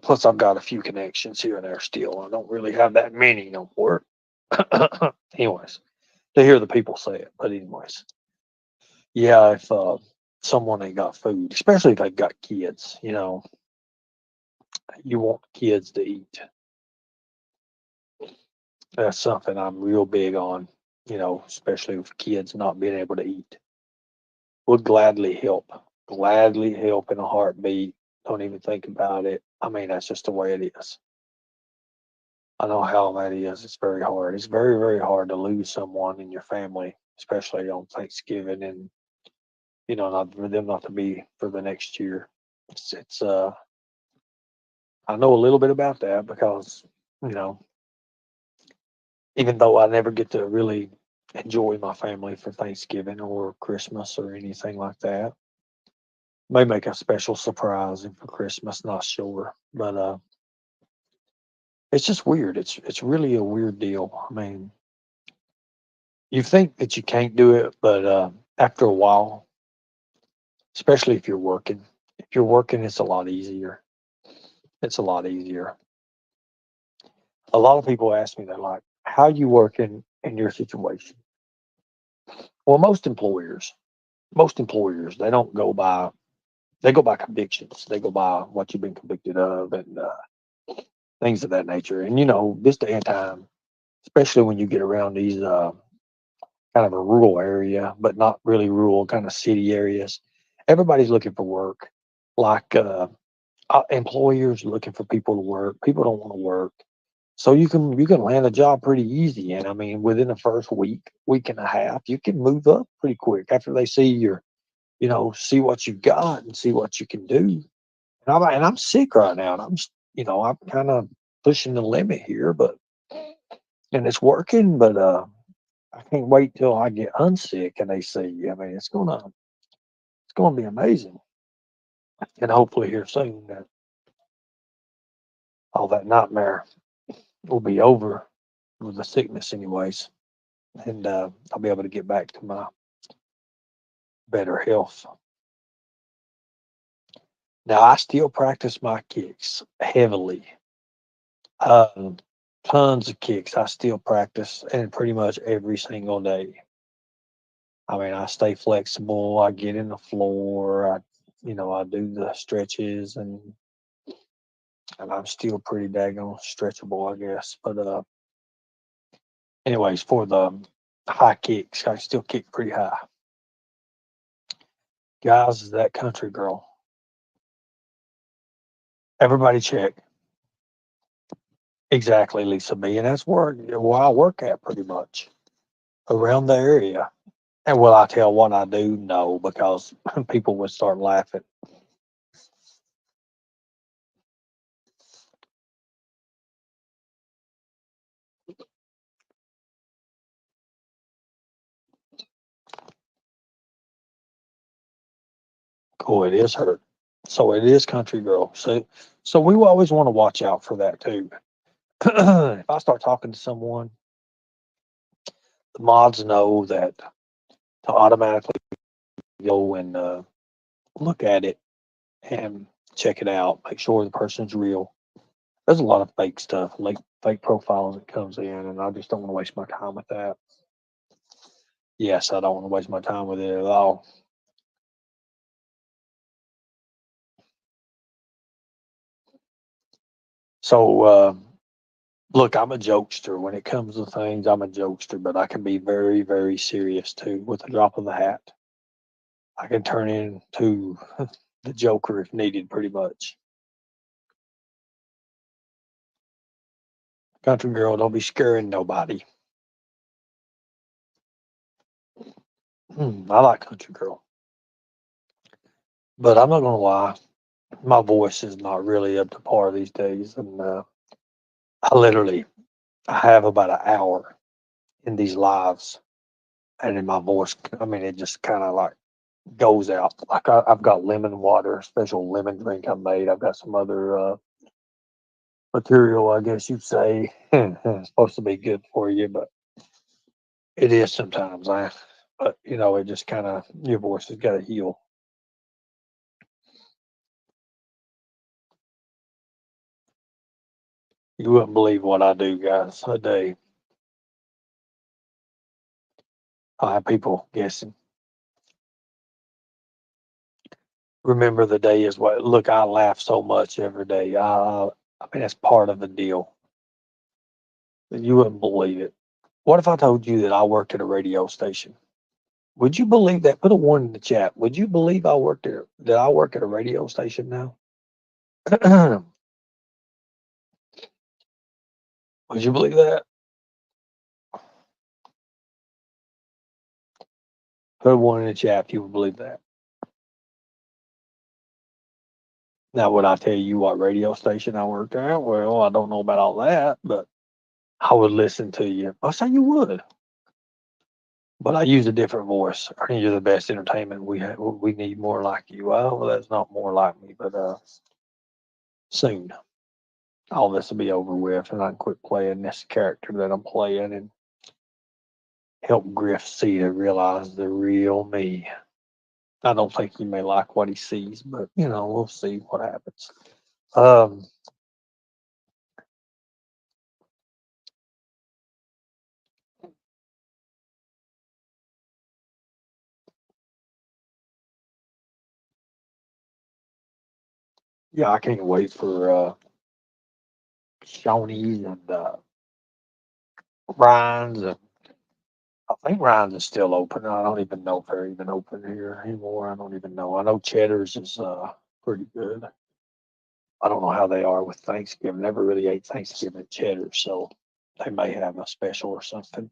Plus, I've got a few connections here and there still. I don't really have that many no more. Anyways, to hear the people say it. But anyways, yeah, if someone ain't got food, especially if they've got kids, you want kids to eat. That's something I'm real big on. Especially with kids not being able to eat. Would gladly help in a heartbeat. Don't even think about it. I mean, that's just the way it is. I know how that is. It's very hard. It's very, very hard to lose someone in your family, especially on Thanksgiving, and not for them not to be for the next year. It's I know a little bit about that because you know even though I never get to really enjoy my family for Thanksgiving or Christmas or anything like that, may make a special surprise for Christmas. Not sure, but it's just weird. It's really a weird deal. I mean, you think that you can't do it, but after a while, especially if you're working, it's a lot easier. It's a lot easier. A lot of people ask me, they're like, "How you working in your situation?" Well, most employers, they go by convictions. They go by what you've been convicted of and things of that nature. And this day and time, especially when you get around these kind of a rural area, but not really rural, kind of city areas, everybody's looking for work. Like employers looking for people to work. People don't want to work. So you can land a job pretty easy, and I mean within the first week and a half, you can move up pretty quick after they see see what you got and see what you can do. And I'm sick right now, and I'm kind of pushing the limit here, and it's working, but I can't wait till I get unsick and they see. I mean, it's gonna be amazing, and hopefully here soon that all that nightmare will be over with the sickness, anyways, and I'll be able to get back to my better health. Now I still practice my kicks heavily. Um, Tons of kicks. I still practice and pretty much every single day. I mean, I stay flexible. I get in the floor. I do the stretches and I'm still pretty daggone stretchable, I guess. But anyways, for the high kicks, I still kick pretty high. Guys, is that country girl? Everybody check. Exactly, Lisa B. And that's where I work at pretty much around the area. And will I tell what I do? No, because people would start laughing. Oh, it is her. So it is country girl. So we always want to watch out for that too. If I start talking to someone, the mods know that to automatically go and look at it and check it out, make sure the person's real. There's a lot of fake stuff, like fake profiles that comes in, and I just don't want to waste my time with that. Yes, I don't want to waste my time with it at all. So, look, I'm a jokester. When it comes to things, I'm a jokester, but I can be very, very serious too. With a drop of the hat, I can turn into the Joker if needed, pretty much. Country girl, don't be scaring nobody. I like country girl, but I'm not gonna lie, my voice is not really up to par these days, and I literally I have about an hour in these lives, and in my voice, I mean, it just kind of like goes out. Like I've got lemon water, special lemon drink I made. I've got some other material, I guess you'd say. It's supposed to be good for you, but it is sometimes. But it just kind of your voice has got to heal. You wouldn't believe what I do, guys. A day, I have people guessing. Remember the day is what? Look, I laugh so much every day. I mean, that's part of the deal. You wouldn't believe it. What if I told you that I worked at a radio station? Would you believe that? Put a one in the chat. Would you believe I worked there? That I work at a radio station now? Would you believe that? Put a one in the chat if you would believe that. Now, would I tell you what radio station I worked at? Well, I don't know about all that, but I would listen to you. I say you would, but I use a different voice. Ernie, you're the best entertainment we have. We need more like you. Well, that's not more like me, but soon all this will be over with, and I can quit playing this character that I'm playing and help Griff see to realize the real me. I don't think he may like what he sees, but we'll see what happens. Um, yeah, I can't wait for Shoney's and Ryan's. And I think Ryan's is still open. I don't even know if they're even open here anymore. I don't even know. I know Cheddar's is pretty good. I don't know how they are with Thanksgiving. Never really ate Thanksgiving at Cheddar's, so they may have a special or something.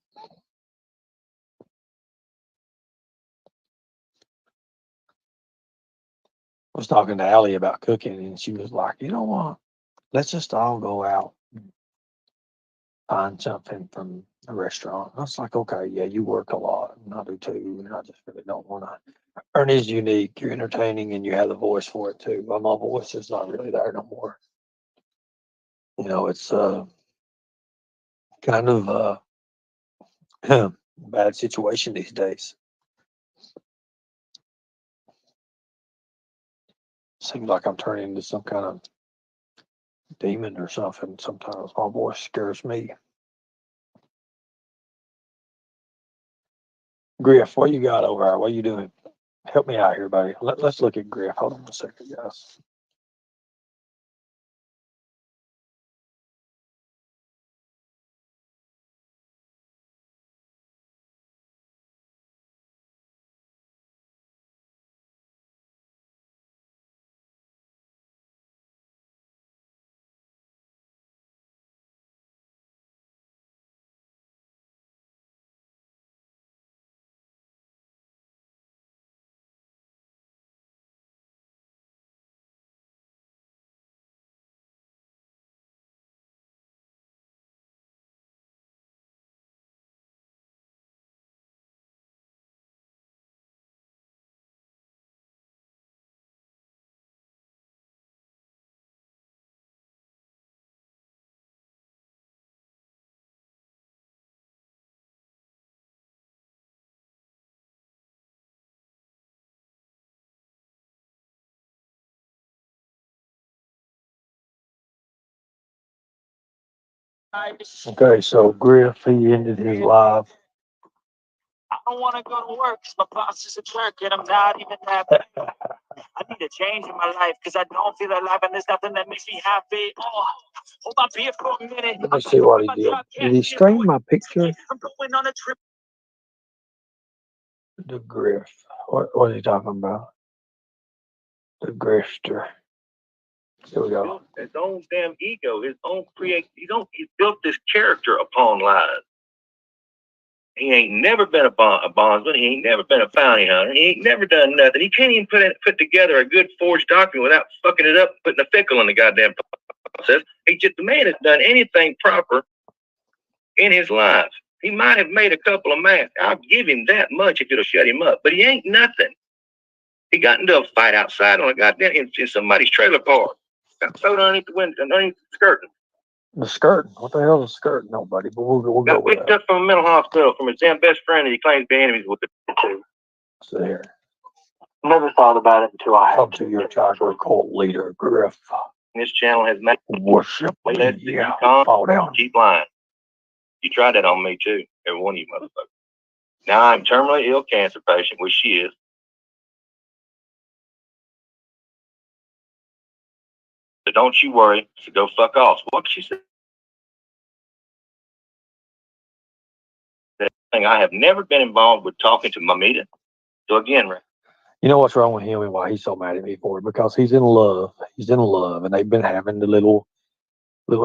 I was talking to Allie about cooking, and she was like, "You know what? Let's just all go out and find something from a restaurant." I was like, "Okay, yeah, you work a lot, and I do too, and I just really don't want to." Ernie's unique. You're entertaining, and you have the voice for it too. But my voice is not really there no more. It's kind of bad situation these days. Seems like I'm turning into some kind of demon or something. Sometimes my voice scares me. Griff, what you got over there? What you doing? Help me out here, buddy. Let's look at Griff. Hold on a second, guys. Okay, so Griff, he ended his live.
I don't want to go to work because my boss is a jerk and I'm not even happy. I need a change in my life because I don't feel alive and there's nothing that makes me happy. Oh, hold my beer for a minute.
Let me see what he did. Did he stream my picture?
I'm going on a trip.
The Griff. What are you talking about? The Grifter. Here we go.
His own damn ego, his own he's built this character upon lies. He ain't never been a bondsman. He ain't never been a bounty hunter. He ain't never done nothing. He can't even put together a good forged document without fucking it up, putting a fickle in the goddamn process. The man has done anything proper in his life. He might have made a couple of masks. I'll give him that much if it'll shut him up. But he ain't nothing. He got into a fight outside on a goddamn in somebody's trailer park. Got thrown underneath the window, underneath the skirting.
The skirting? What the hell is a skirting? Nobody, but we'll go
got
with
picked up from a mental hospital from his damn best friend that he claims to be enemies with.
So there.
Never thought about it until I
Up to your tiger cult leader, Griff.
This channel has made
worship.
Yeah,
fall down.
Keep lying. You tried that on me too, every one of you motherfuckers. Now I'm terminally ill cancer patient, which she is. So don't you worry. So go fuck off. What she said? I have never been involved with talking to Mamita. So again,
you know what's wrong with him and why he's so mad at me for it? Because he's in love. He's in love, and they've been having the little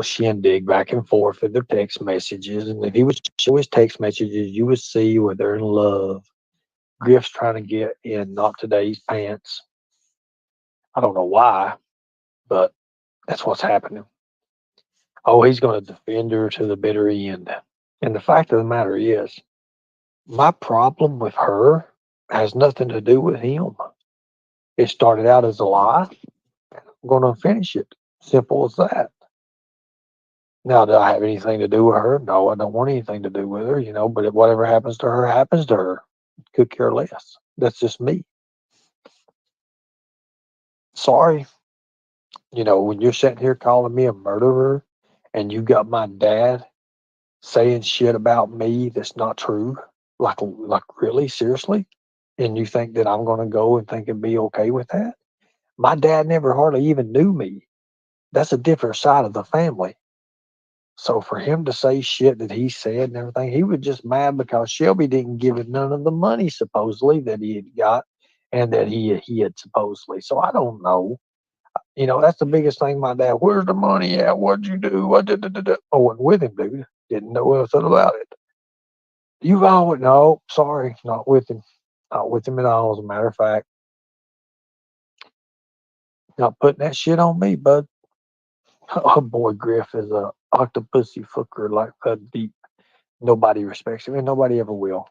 shindig back and forth in their text messages. And if he would show his text messages, you would see where they're in love. Griff's trying to get in not today's pants. I don't know why, but that's what's happening. Oh, he's going to defend her to the bitter end. And the fact of the matter is, my problem with her has nothing to do with him. It started out as a lie. I'm going to finish it. Simple as that. Now, do I have anything to do with her? No, I don't want anything to do with her, but whatever happens to her, happens to her. Could care less. That's just me. Sorry. When you're sitting here calling me a murderer and you got my dad saying shit about me that's not true, like really, seriously? And you think that I'm going to go and think and be okay with that? My dad never hardly even knew me. That's a different side of the family. So for him to say shit that he said and everything, he was just mad because Shelby didn't give him none of the money supposedly that he had got and that he had supposedly. So I don't know. That's the biggest thing. My dad, where's the money at? What'd you do? What did? I wasn't with him, dude. Didn't know anything about it. You've always no, sorry, not with him. Not with him at all. As a matter of fact, not putting that shit on me, bud. Oh boy, Griff is a octopusy fucker like that deep. Nobody respects him, and nobody ever will.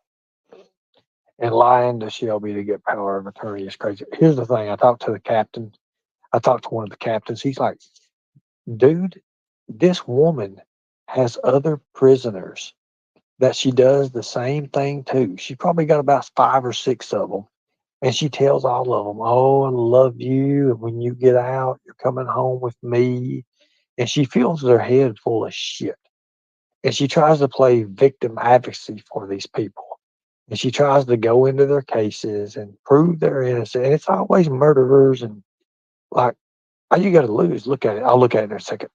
And lying to Shelby to get power of attorney is crazy. Here's the thing: I talked to the captain. I talked to one of the captains. He's like, dude, this woman has other prisoners that she does the same thing to. She probably got about 5 or 6 of them. And she tells all of them, oh, I love you. And when you get out, you're coming home with me. And she fills their head full of shit. And she tries to play victim advocacy for these people. And she tries to go into their cases and prove they're innocent. And it's always murderers and like, all you got to lose. Look at it. I'll look at it in a second.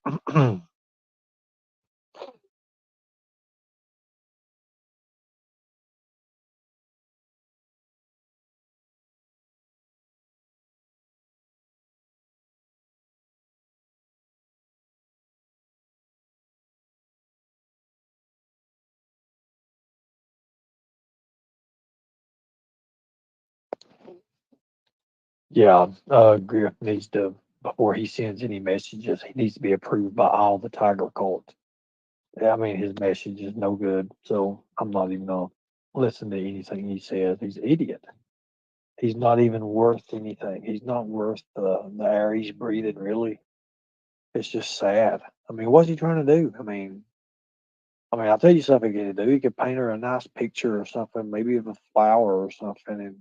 Yeah, Griff needs to, before he sends any messages, he needs to be approved by all the Tiger cult. I mean, his message is no good, so I'm not even going to listen to anything he says. He's an idiot. He's not even worth anything. He's not worth the air he's breathing, really. It's just sad. I mean, what's he trying to do? I'll tell you something he could do. He could paint her a nice picture or something, maybe of a flower or something, and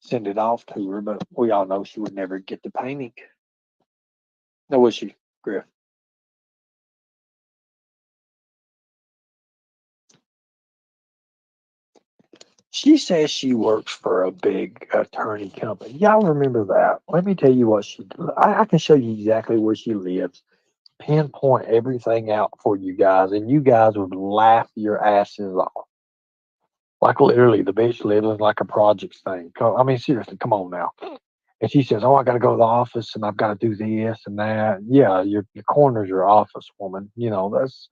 send it off to her, but we all know she would never get the painting. No, would she, Griff? She says she works for a big attorney company. Y'all remember that? Let me tell you what she. I can show you exactly where she lives. Pinpoint everything out for you guys, and you guys would laugh your asses off. Like literally, the bitch lives in like a projects thing. I mean, seriously, come on now. And she says, "Oh, I got to go to the office, and I've got to do this and that." Yeah, your corner's your office, woman. You know that's.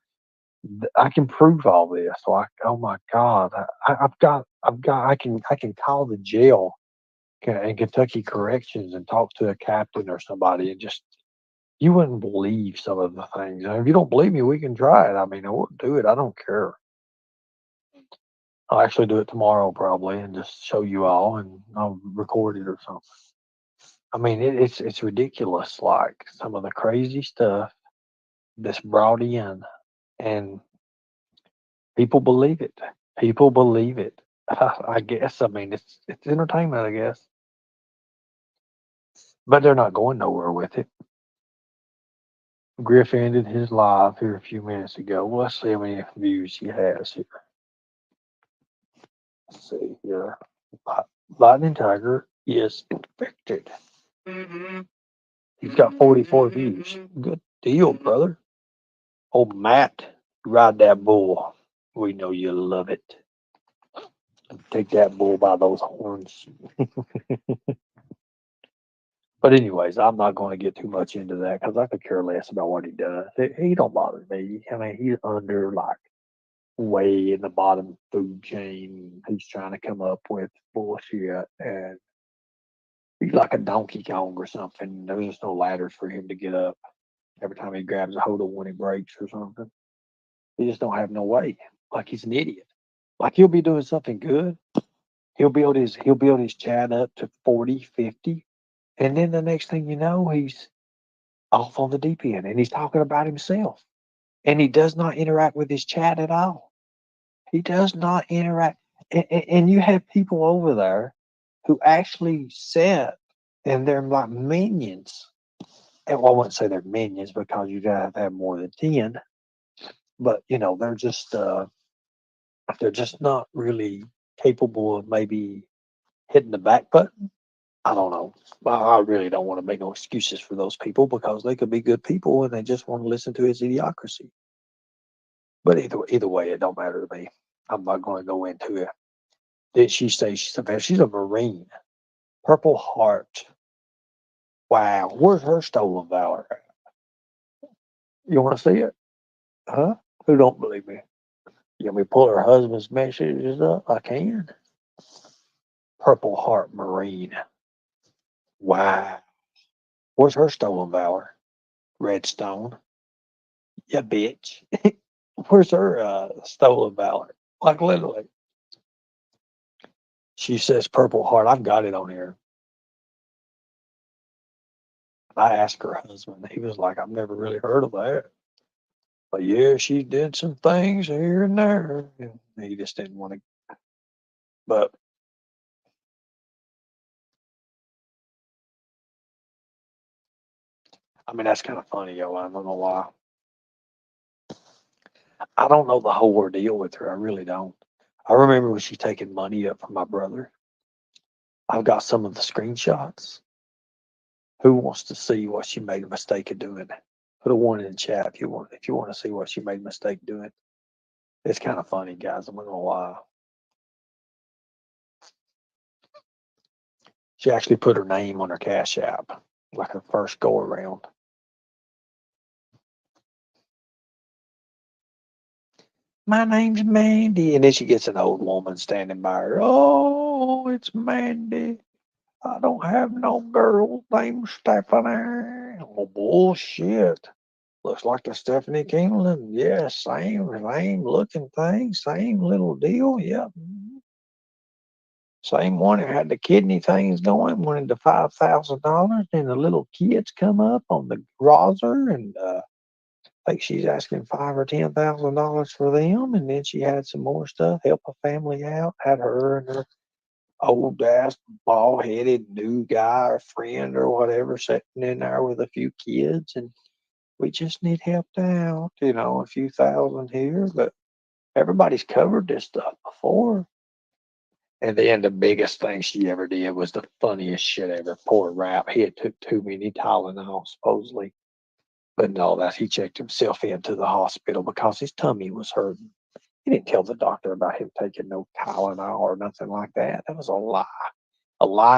I can prove all this. Like, oh my God, I can call the jail in Kentucky Corrections and talk to a captain or somebody, and just you wouldn't believe some of the things. And if you don't believe me, we can try it. I mean, I wouldn't do it. I don't care. I'll actually do it tomorrow probably and just show you all, and I'll record it or something. I mean, it's ridiculous. Like some of the crazy stuff that's brought in, and people believe it. People believe it. I guess. I mean, it's entertainment, I guess. But they're not going nowhere with it. Griff ended his live here a few minutes ago. Well, let's see how many views he has here. Let's see here. Lightning Tiger is infected. He's got 44 views. Good deal, brother. Oh, Matt, ride that bull. We know you love it. Take that bull by those horns. But anyways, I'm not going to get too much into that because I could care less about what he does. He don't bother me. I mean, he's under like way in the bottom food chain. He's trying to come up with bullshit, and he's like a Donkey Kong or something. There's just no ladders for him to get up. Every time he grabs a hold of one, he breaks or something. He just don't have no way. Like he's an idiot. Like he'll be doing something good. He'll build his chat up to 40, 50, and then the next thing you know, he's off on the deep end and he's talking about himself. And he does not interact with his chat at all. He does not interact. And you have people over there who actually sit and they're like minions. And well, I wouldn't say they're minions because you gotta have more than 10, but they're just not really capable of maybe hitting the back button. I don't know. I really don't want to make no excuses for those people because they could be good people and they just want to listen to his idiocracy. But either way, it don't matter to me. I'm not going to go into it. Did she say she's a Marine? Purple Heart. Wow. Where's her stolen valor? You want to see it? Huh? Who don't believe me? You want me to pull her husband's messages up? I can. Purple Heart Marine. Wow. Where's her stolen valor? Redstone. Yeah, bitch. Where's her stolen valor? Like literally. She says Purple Heart. I've got it on here. I asked her husband. He was like, I've never really heard of that. But yeah, she did some things here and there. And he just didn't want to. But I mean, that's kind of funny, yo. I'm not gonna lie. I don't know the whole ordeal with her. I really don't. I remember when she taking money up from my brother. I've got some of the screenshots. Who wants to see what she made a mistake of doing? Put a one in the chat if you want to see what she made a mistake doing. It's kind of funny, guys. I'm not gonna lie. She actually put her name on her Cash App, like her first go around. My name's Mandy. And then she gets an old woman standing by her. Oh, it's Mandy. I don't have no girl named Stephanie. Oh, bullshit. Looks like the Stephanie Kingland. Yeah, same looking thing, same little deal. Yep. Same one who had the kidney things going, wanted the $5,000, and the little kids come up on the roster, and I think she's asking $5,000 or $10,000 for them, and then she had some more stuff, help a family out, had her and her old ass bald headed new guy or friend or whatever sitting in there with a few kids, and we just need helped out, a few thousand here, but everybody's covered this stuff before. And then the biggest thing she ever did was the funniest shit ever. Poor Rap. He had took too many Tylenol, supposedly. But no, that he checked himself into the hospital because his tummy was hurting. He didn't tell the doctor about him taking no Tylenol or nothing like that. That was a lie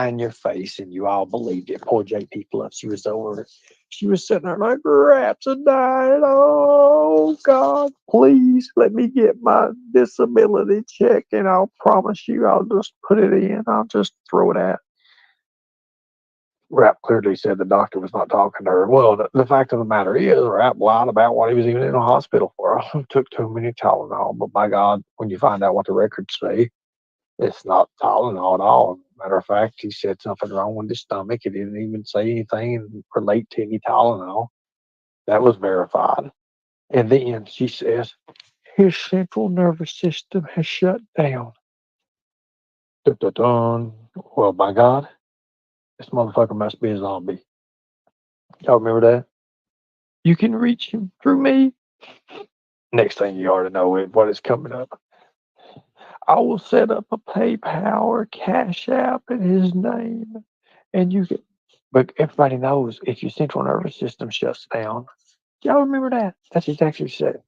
in your face, and you all believed it. Poor JP Fluff, she was over. She was sitting there like, Raps are dying. Oh God, please let me get my disability check, and I'll promise you, I'll just put it in. I'll just throw it out. Rap clearly said the doctor was not talking to her. Well, the fact of the matter is, Rap lied about what he was even in the hospital for. Took too many Tylenol, but by God, when you find out what the records say, it's not Tylenol at all. Matter of fact, he said something wrong with his stomach. He didn't even say anything relate to any Tylenol. That was verified. And then she says, his central nervous system has shut down. Dun, dun, dun. Well, by God, this motherfucker must be a zombie. Y'all remember that? You can reach him through me. Next thing you ought to know is what is coming up. I will set up a PayPal or Cash App in his name, and you can. But everybody knows if your central nervous system shuts down. Y'all remember that? That's exactly what he said.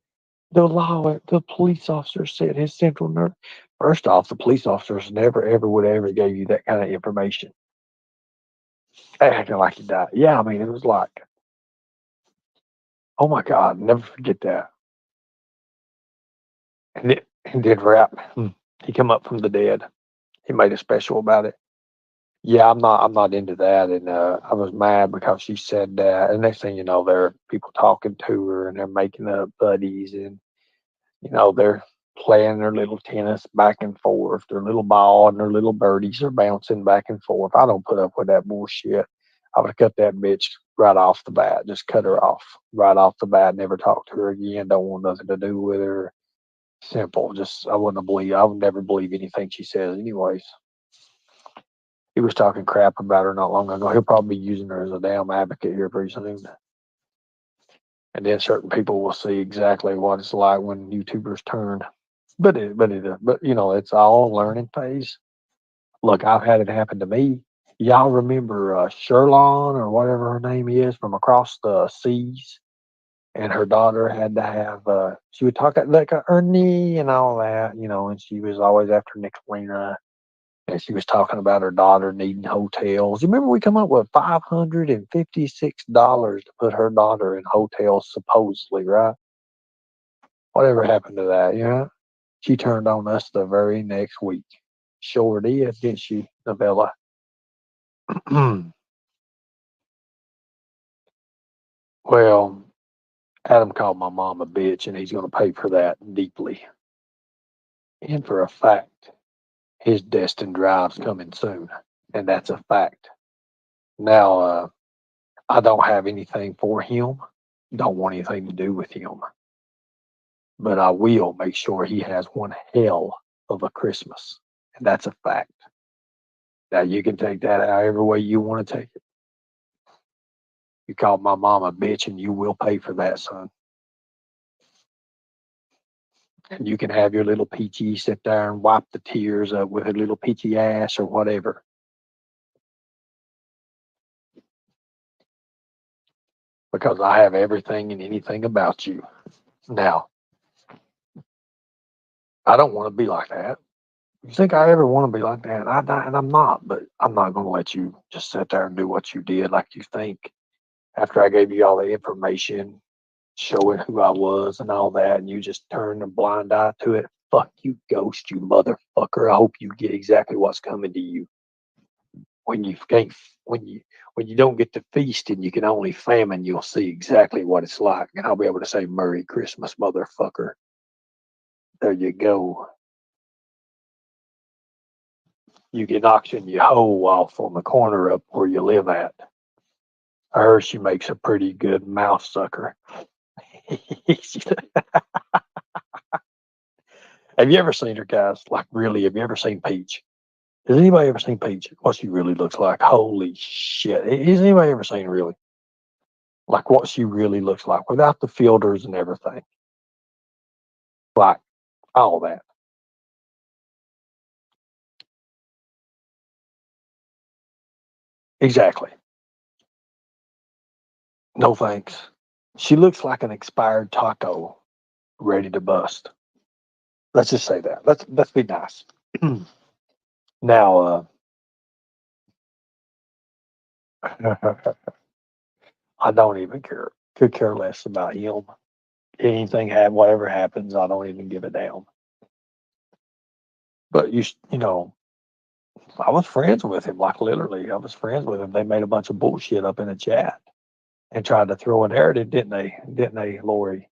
The police officer said his central nerve. First off, the police officers never, ever would ever gave you that kind of information. Acting like he died. Yeah, I mean, it was like, oh my God, never forget that. And did Rap. He come up from the dead. He made a special about it. Yeah, I'm not into that. And I was mad because she said that. And next thing you know, there are people talking to her and they're making up buddies, and they're playing their little tennis back and forth. Their little ball and their little birdies are bouncing back and forth. I don't put up with that bullshit. I would have cut that bitch right off the bat. Just cut her off right off the bat. Never talk to her again. Don't want nothing to do with her. Simple. Just I wouldn't believe. I would never believe anything she says. Anyways, he was talking crap about her not long ago. He'll probably be using her as a damn advocate here pretty soon. And then certain people will see exactly what it's like when YouTubers turn. But it's all a learning phase. Look, I've had it happen to me. Y'all remember Sherlon or whatever her name is from across the seas, and her daughter had to have. She would talk like Ernie and all that, and she was always after Nicolina. And she was talking about her daughter needing hotels. You remember we come up with $556 to put her daughter in hotels, supposedly, right? Whatever happened to that? She turned on us the very next week. Sure did, didn't she, Novella? Well, Adam called my mom a bitch, and he's going to pay for that deeply. And for a fact, his destined drive's coming soon, and that's a fact. Now, I don't have anything for him. Don't want anything to do with him. But I will make sure he has one hell of a Christmas. And that's a fact. Now, you can take that however way you want to take it. You called my mom a bitch, and you will pay for that, son. And you can have your little peachy sit there and wipe the tears up with her little peachy ass or whatever. Because I have everything and anything about you. Now, I don't want to be like that. You think I ever want to be like that? And I'm not, but I'm not going to let you just sit there and do what you did like you think. After I gave you all the information, showing who I was and all that, and you just turned a blind eye to it. Fuck you, ghost, you motherfucker. I hope you get exactly what's coming to you. When you can't, when you don't get to feast and you can only famine, you'll see exactly what it's like. And I'll be able to say, Merry Christmas, motherfucker. There you go. You can auction your hoe off on the corner up where you live at. I heard she makes a pretty good mouth sucker. Have you ever seen her, guys? Like, really, have you ever seen Peach? Has anybody ever seen Peach? What she really looks like? Holy shit. Has anybody ever seen really? Like, what she really looks like without the filters and everything? Like, all that. Exactly. No thanks. She looks like an expired taco ready to bust. Let's just say that. Let's be nice. Now, I don't even care. Could care less about him. Anything whatever happens, I don't even give a damn. But you know, I was friends with him. Like literally, I was friends with him. They made a bunch of bullshit up in the chat and tried to throw a narrative, didn't they? Didn't they, Lori?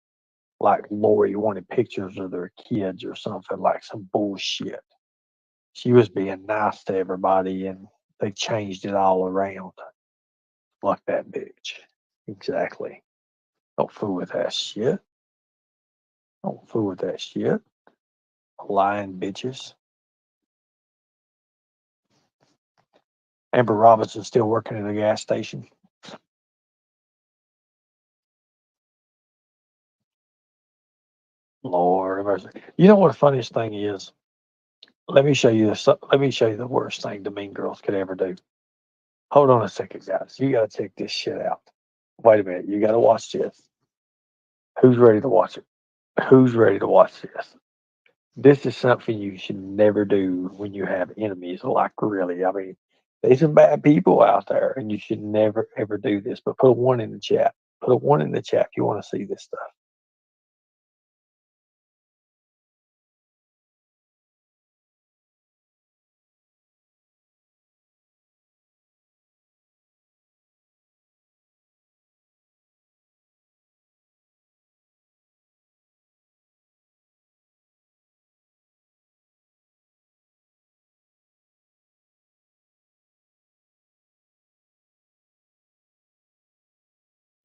Like Lori wanted pictures of their kids or something, like some bullshit. She was being nice to everybody, and they changed it all around. Like that bitch. Exactly. Don't fool with that shit. Don't fool with that shit. Lying bitches. Amber Robinson's still working at a gas station. Lord have mercy. You know what the funniest thing is? Let me show you this. Let me show you the worst thing the mean girls could ever do. Hold on a second, guys. You gotta check this shit out. Wait a minute. You gotta watch this. Who's ready to watch it? Who's ready to watch this? This is something you should never do when you have enemies. Like really, I mean, there's some bad people out there, and you should never ever do this. But put a one in the chat. Put a one in the chat if you want to see this stuff.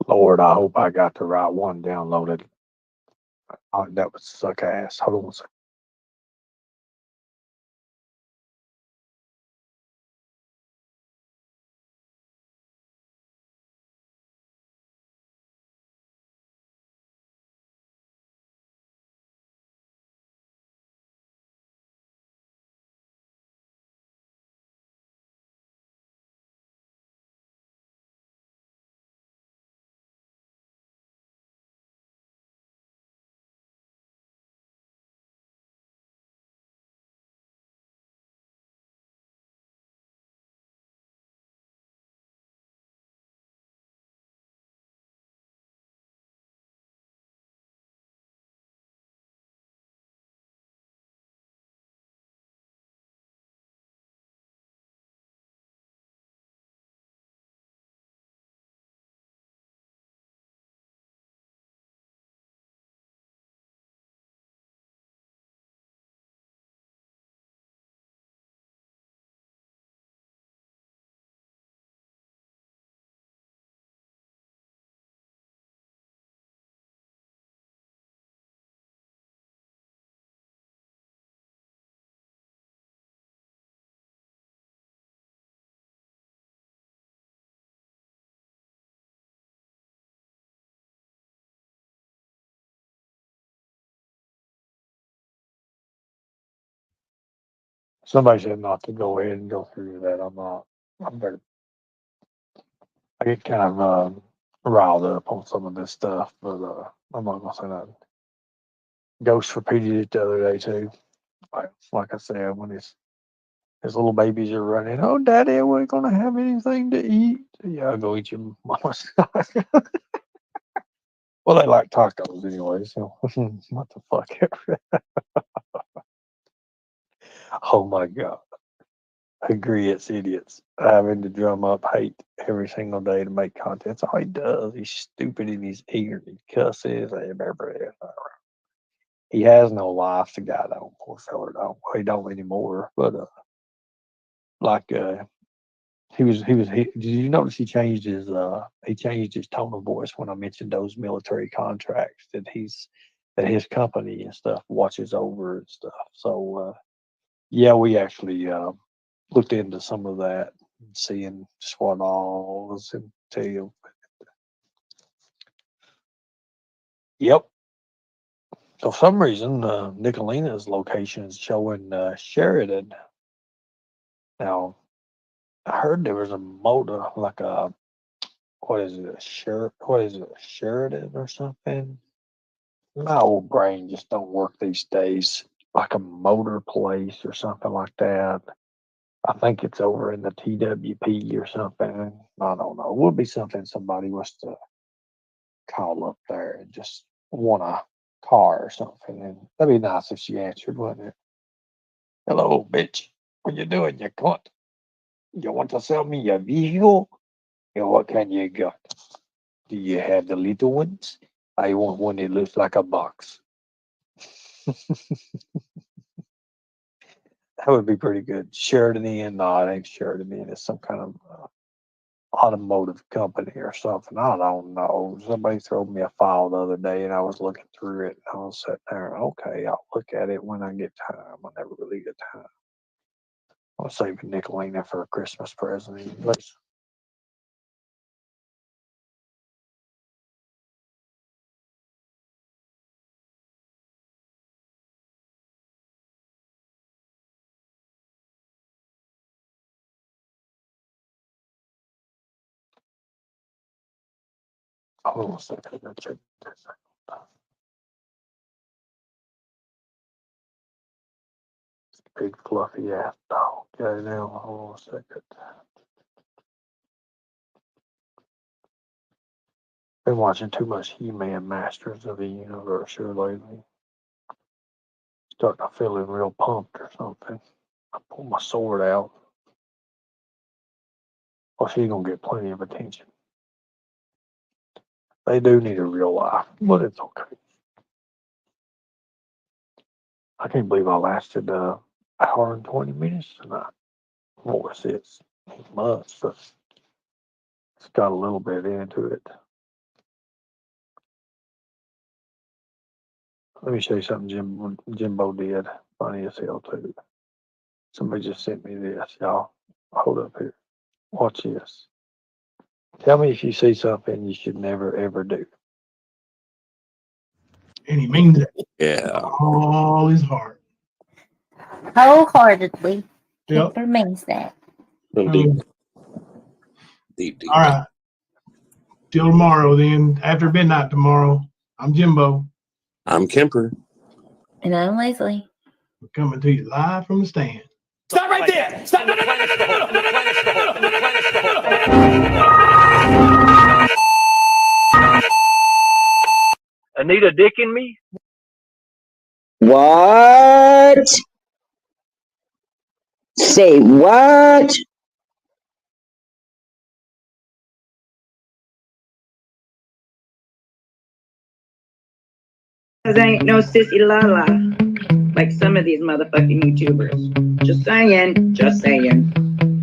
Lord, I hope I got the right one downloaded. Oh, that would suck ass. Hold on a second. Somebody said not to go ahead and go through that. I'm not. I'm better. I get kind of riled up on some of this stuff, but I'm not gonna say nothing. Ghost repeated it the other day too. Like I said, when his little babies are running, oh, daddy, we're gonna have anything to eat. Yeah, go eat your mama's. Well, they like tacos anyway, so what the fuck ever. Oh my god. Agree, it's idiots having to drum up hate every single day to make content. That's all he does. He's stupid and he's ignorant. He cusses. He has no life. The guy don't. Poor fella don't. Well, he don't anymore. But like did you notice he changed his tone of voice when I mentioned those military contracts that his company and stuff watches over and stuff. So yeah, we actually looked into some of that, seeing just what all was entailed. Yep. So for some reason, Nicolina's location is showing Sheridan. Now, I heard there was a motor, like a, what is it, a Sheridan or something? My old brain just don't work these days. Like a motor place or something like that. I think it's over in the TWP or something. I don't know. It would be something somebody was to call up there and just want a car or something. And that'd be nice if she answered, wouldn't it? Hello, bitch. What you doing, you cunt? You want to sell me a vehicle? And what kind you got? Do you have the little ones? I want one that looks like a box. That would be pretty good. Sheridan, no, it ain't Sheridan. It's some kind of automotive company or something. I don't know. Somebody threw me a file the other day and I was looking through it. And I was sitting there, okay, I'll look at it when I get time. I never really get time. I'll save a Nicolina for a Christmas present. Anyways. Hold on a second. I gotta check this out. Big fluffy ass dog. Okay, now hold on a second. Been watching too much He-Man Masters of the Universe here lately. Starting to feeling real pumped or something. I pull my sword out. Well, she's gonna get plenty of attention. They do need a real life, but it's okay. I can't believe I lasted an hour and 20 minutes tonight. Voice is months, but it's got a little bit into it. Let me show you something Jimbo did. Funny as hell, too. Somebody just sent me this, y'all. Hold up here. Watch this. Tell me if you see something you should never, ever do.
And he means it.
Yeah.
All his heart.
Wholeheartedly.
Yep.
Kipper means that.
Deep.
All right. Till tomorrow, then. After midnight tomorrow. I'm Jimbo.
I'm Kemper.
And I'm Leslie.
We're coming to you live from the stand.
Stop right there! Stop! No!
Anita Dick in me?
What? Say what?
Cause I ain't no sissy la-la like some of these motherfucking YouTubers. Just saying.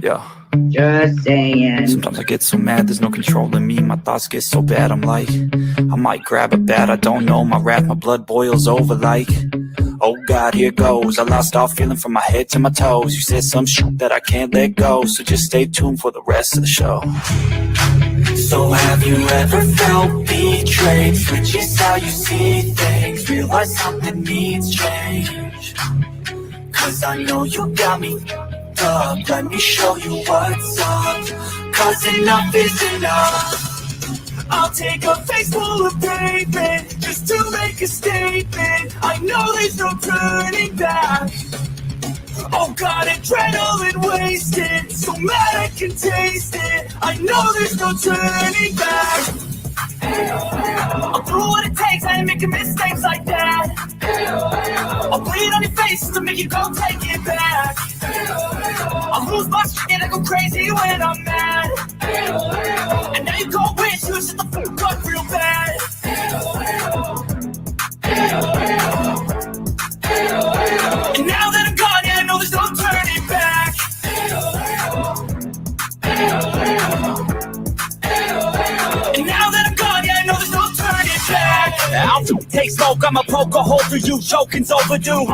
Yeah.
Just saying.
Sometimes I get so mad, there's no controlling me. My thoughts get so bad, I'm like, I might grab a bat, I don't know. My wrath, my blood boils over like, oh God, here goes. I lost all feeling from my head to my toes. You said some shit that I can't let go, so just stay tuned for the rest of the show. So have you ever felt betrayed? Switches how you see things, realize something needs change. Cause I know you got me up, let me show you what's up. Cause enough is enough. I'll take a face full of pavement just to make a statement. I know there's no turning back. Oh God, adrenaline wasted, so mad I can taste it. I know there's no turning back. I'll do what it takes, I ain't making mistakes like that. I'll bleed on your face to make you go take it back. I'll lose my shit and I go crazy when I'm mad. And now you gon' wish you shut the fuck up real bad. And now that I'm gone, yeah, I know there's no turning back. And now that I'm gone, yeah, I know there's no turning back. I'll take smoke, I'ma poke a hole through you, choking's overdue.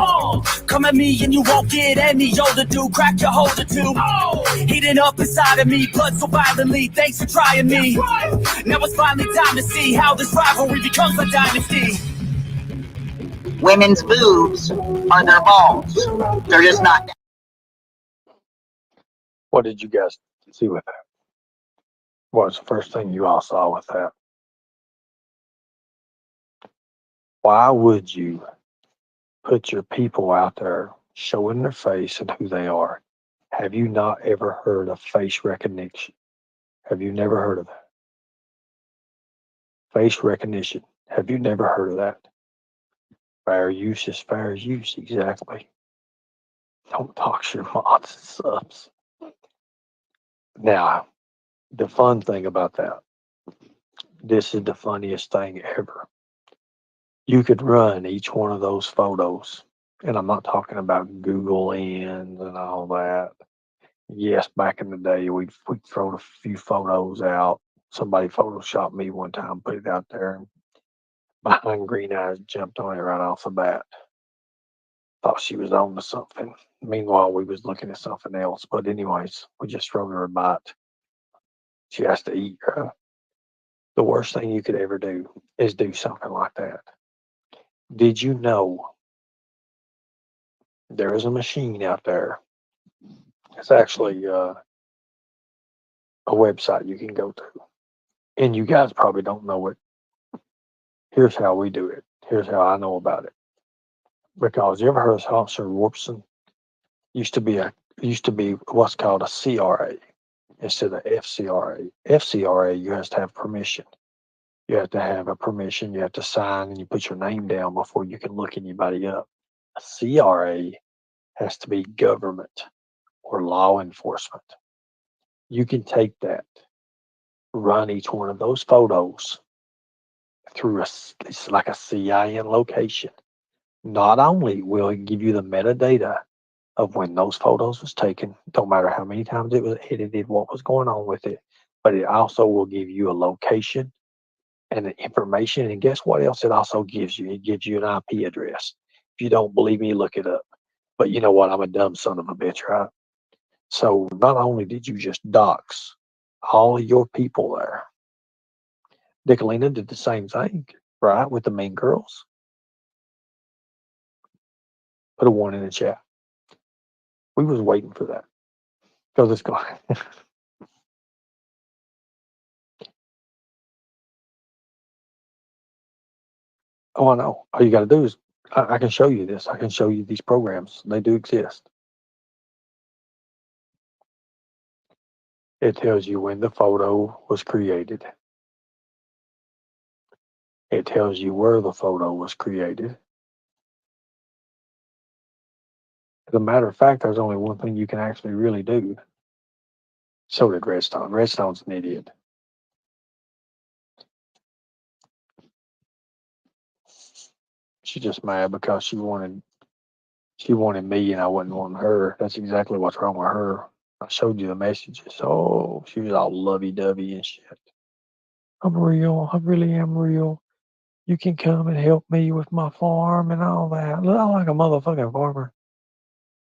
Come at me and you won't get any older, dude. Crack your holder too. Heating up inside of me, blood so violently. Thanks for trying me. Now it's finally time to see how this rivalry becomes a dynasty.
Women's boobs are their balls. They're just not.
What did you guys see with that. What was the first thing you all saw with that? Why would you put your people out there showing their face and who they are? Have you not ever heard of face recognition? Have you never heard of that? Face recognition. Have you never heard of that? Fair use is fair use, exactly. Don't talk your mods and subs. Now, the fun thing about that, this is the funniest thing ever. You could run each one of those photos, and I'm not talking about Google Lens and all that. Yes, back in the day, we'd throw a few photos out. Somebody photoshopped me one time, put it out there, and behind green eyes jumped on it right off the bat. Thought she was on to something. Meanwhile, we was looking at something else. But anyways, we just throw her a bite. She has to eat. The worst thing you could ever do is do something like that. Did you know there is a machine out there? It's actually a website you can go to. And you guys probably don't know it. Here's how we do it. Here's how I know about it. Because you ever heard of Officer Warpson? Used to be what's called a CRA instead of FCRA. FCRA, you have to have permission. You have to have a permission. You have to sign and you put your name down before you can look anybody up. A CRA has to be government or law enforcement. You can take that, run each one of those photos through it's like a CIN location. Not only will it give you the metadata of when those photos was taken, don't matter how many times it was edited, what was going on with it, but it also will give you a location and the information. And guess what else it also gives you? It gives you an IP address. If you don't believe me, look it up. But you know what? I'm a dumb son of a bitch, right? So not only did you just dox all of your people there, Dickalina did the same thing, right, with the Mean Girls. Put a 1 in the chat. We was waiting for that. Because it's going. Oh, I know. All you got to do is, I can show you this. I can show you these programs. They do exist. It tells you when the photo was created. It tells you where the photo was created. As a matter of fact, there's only one thing you can actually really do. So did Redstone. Redstone's an idiot. She's just mad because she wanted me and I wasn't wanting her. That's exactly what's wrong with her. I showed you the messages. Oh, she was all lovey-dovey and shit. I'm real. I really am real. You can come and help me with my farm and all that. Look, I'm like a motherfucking farmer.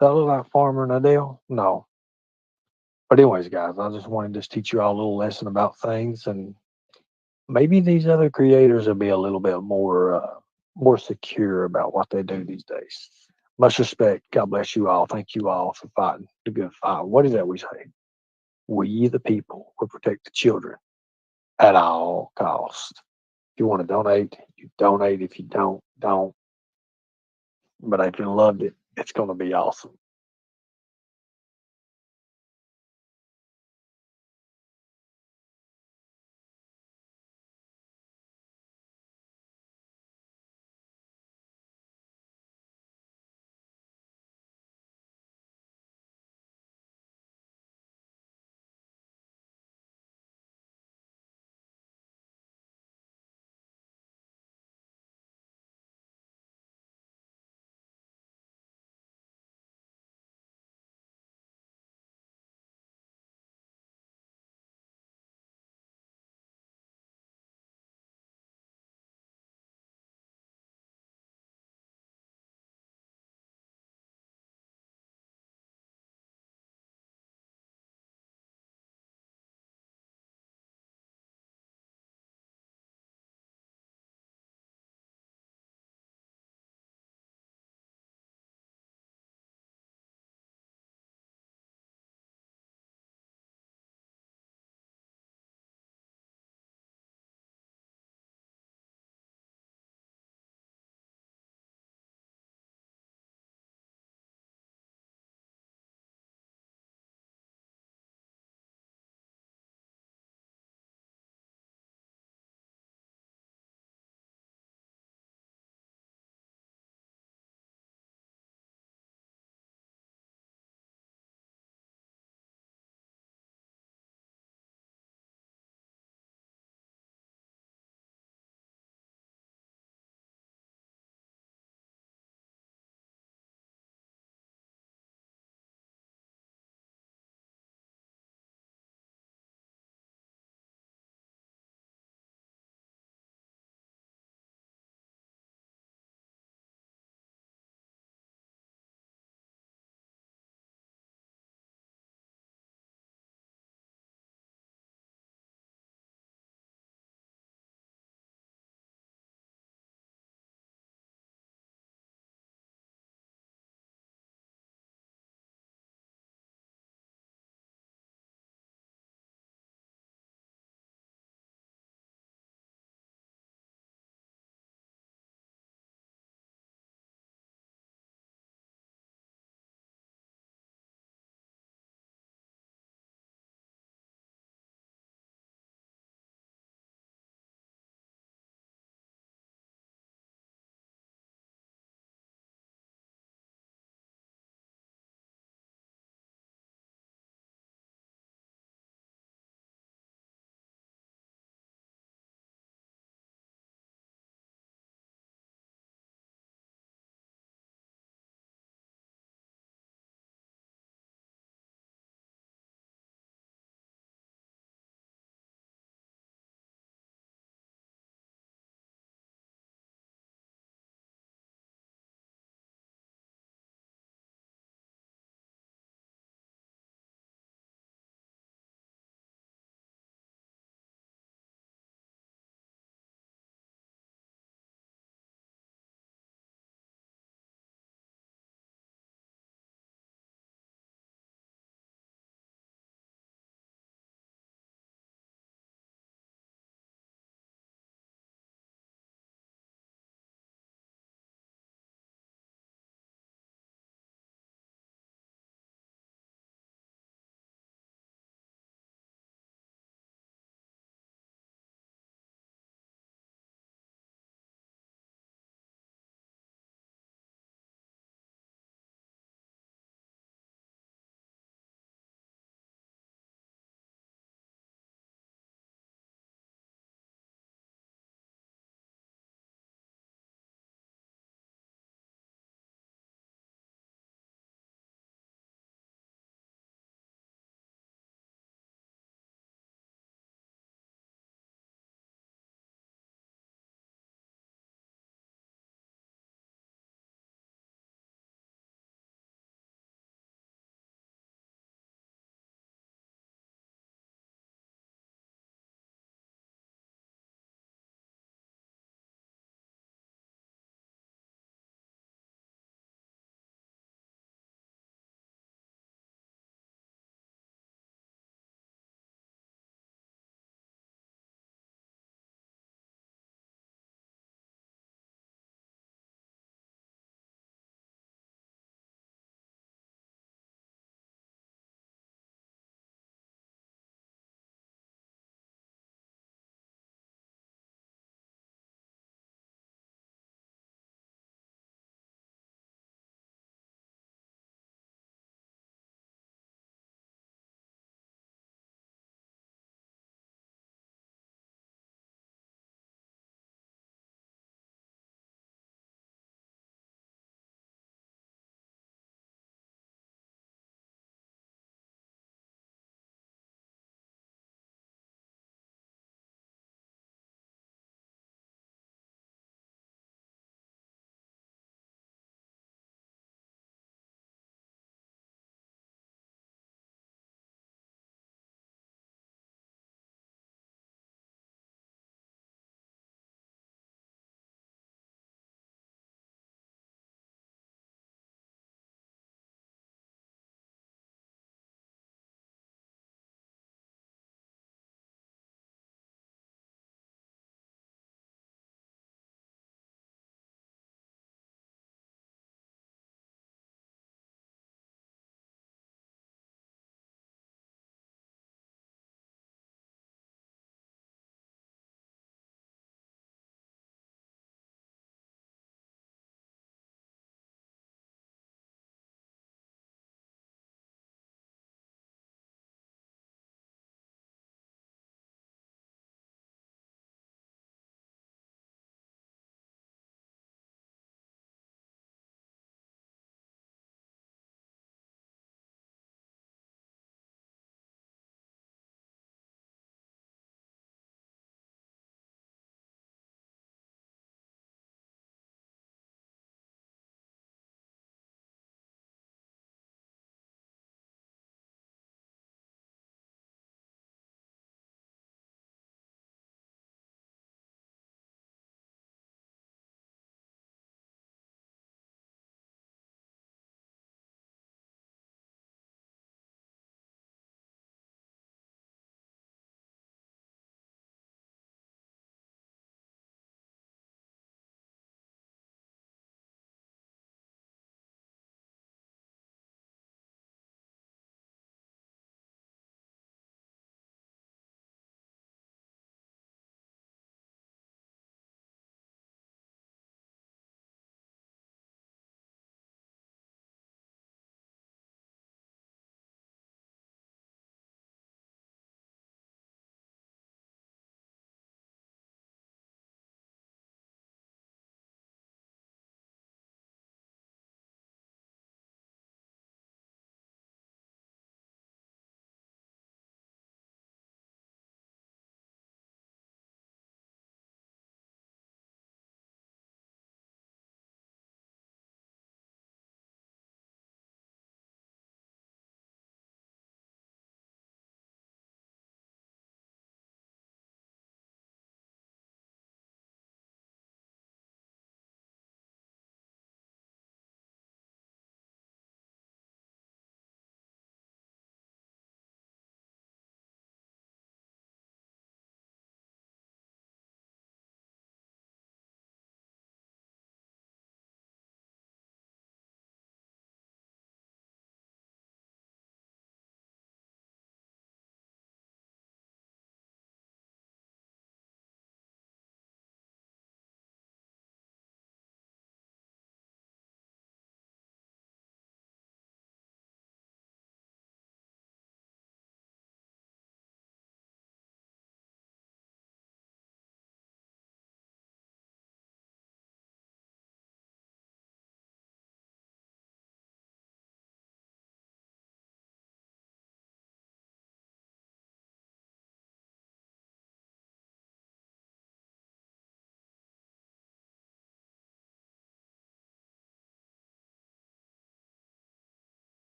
Do I look like Farmer Nadell? No. But anyways, guys, I just wanted to teach you all a little lesson about things, and maybe these other creators will be a little bit more secure about what they do these days. Much respect. God bless you all. Thank you all for fighting the good fight. What is that we say? We, the people, will protect the children at all costs. If you want to donate, you donate. If you don't, don't. But if you loved it, it's going to be awesome.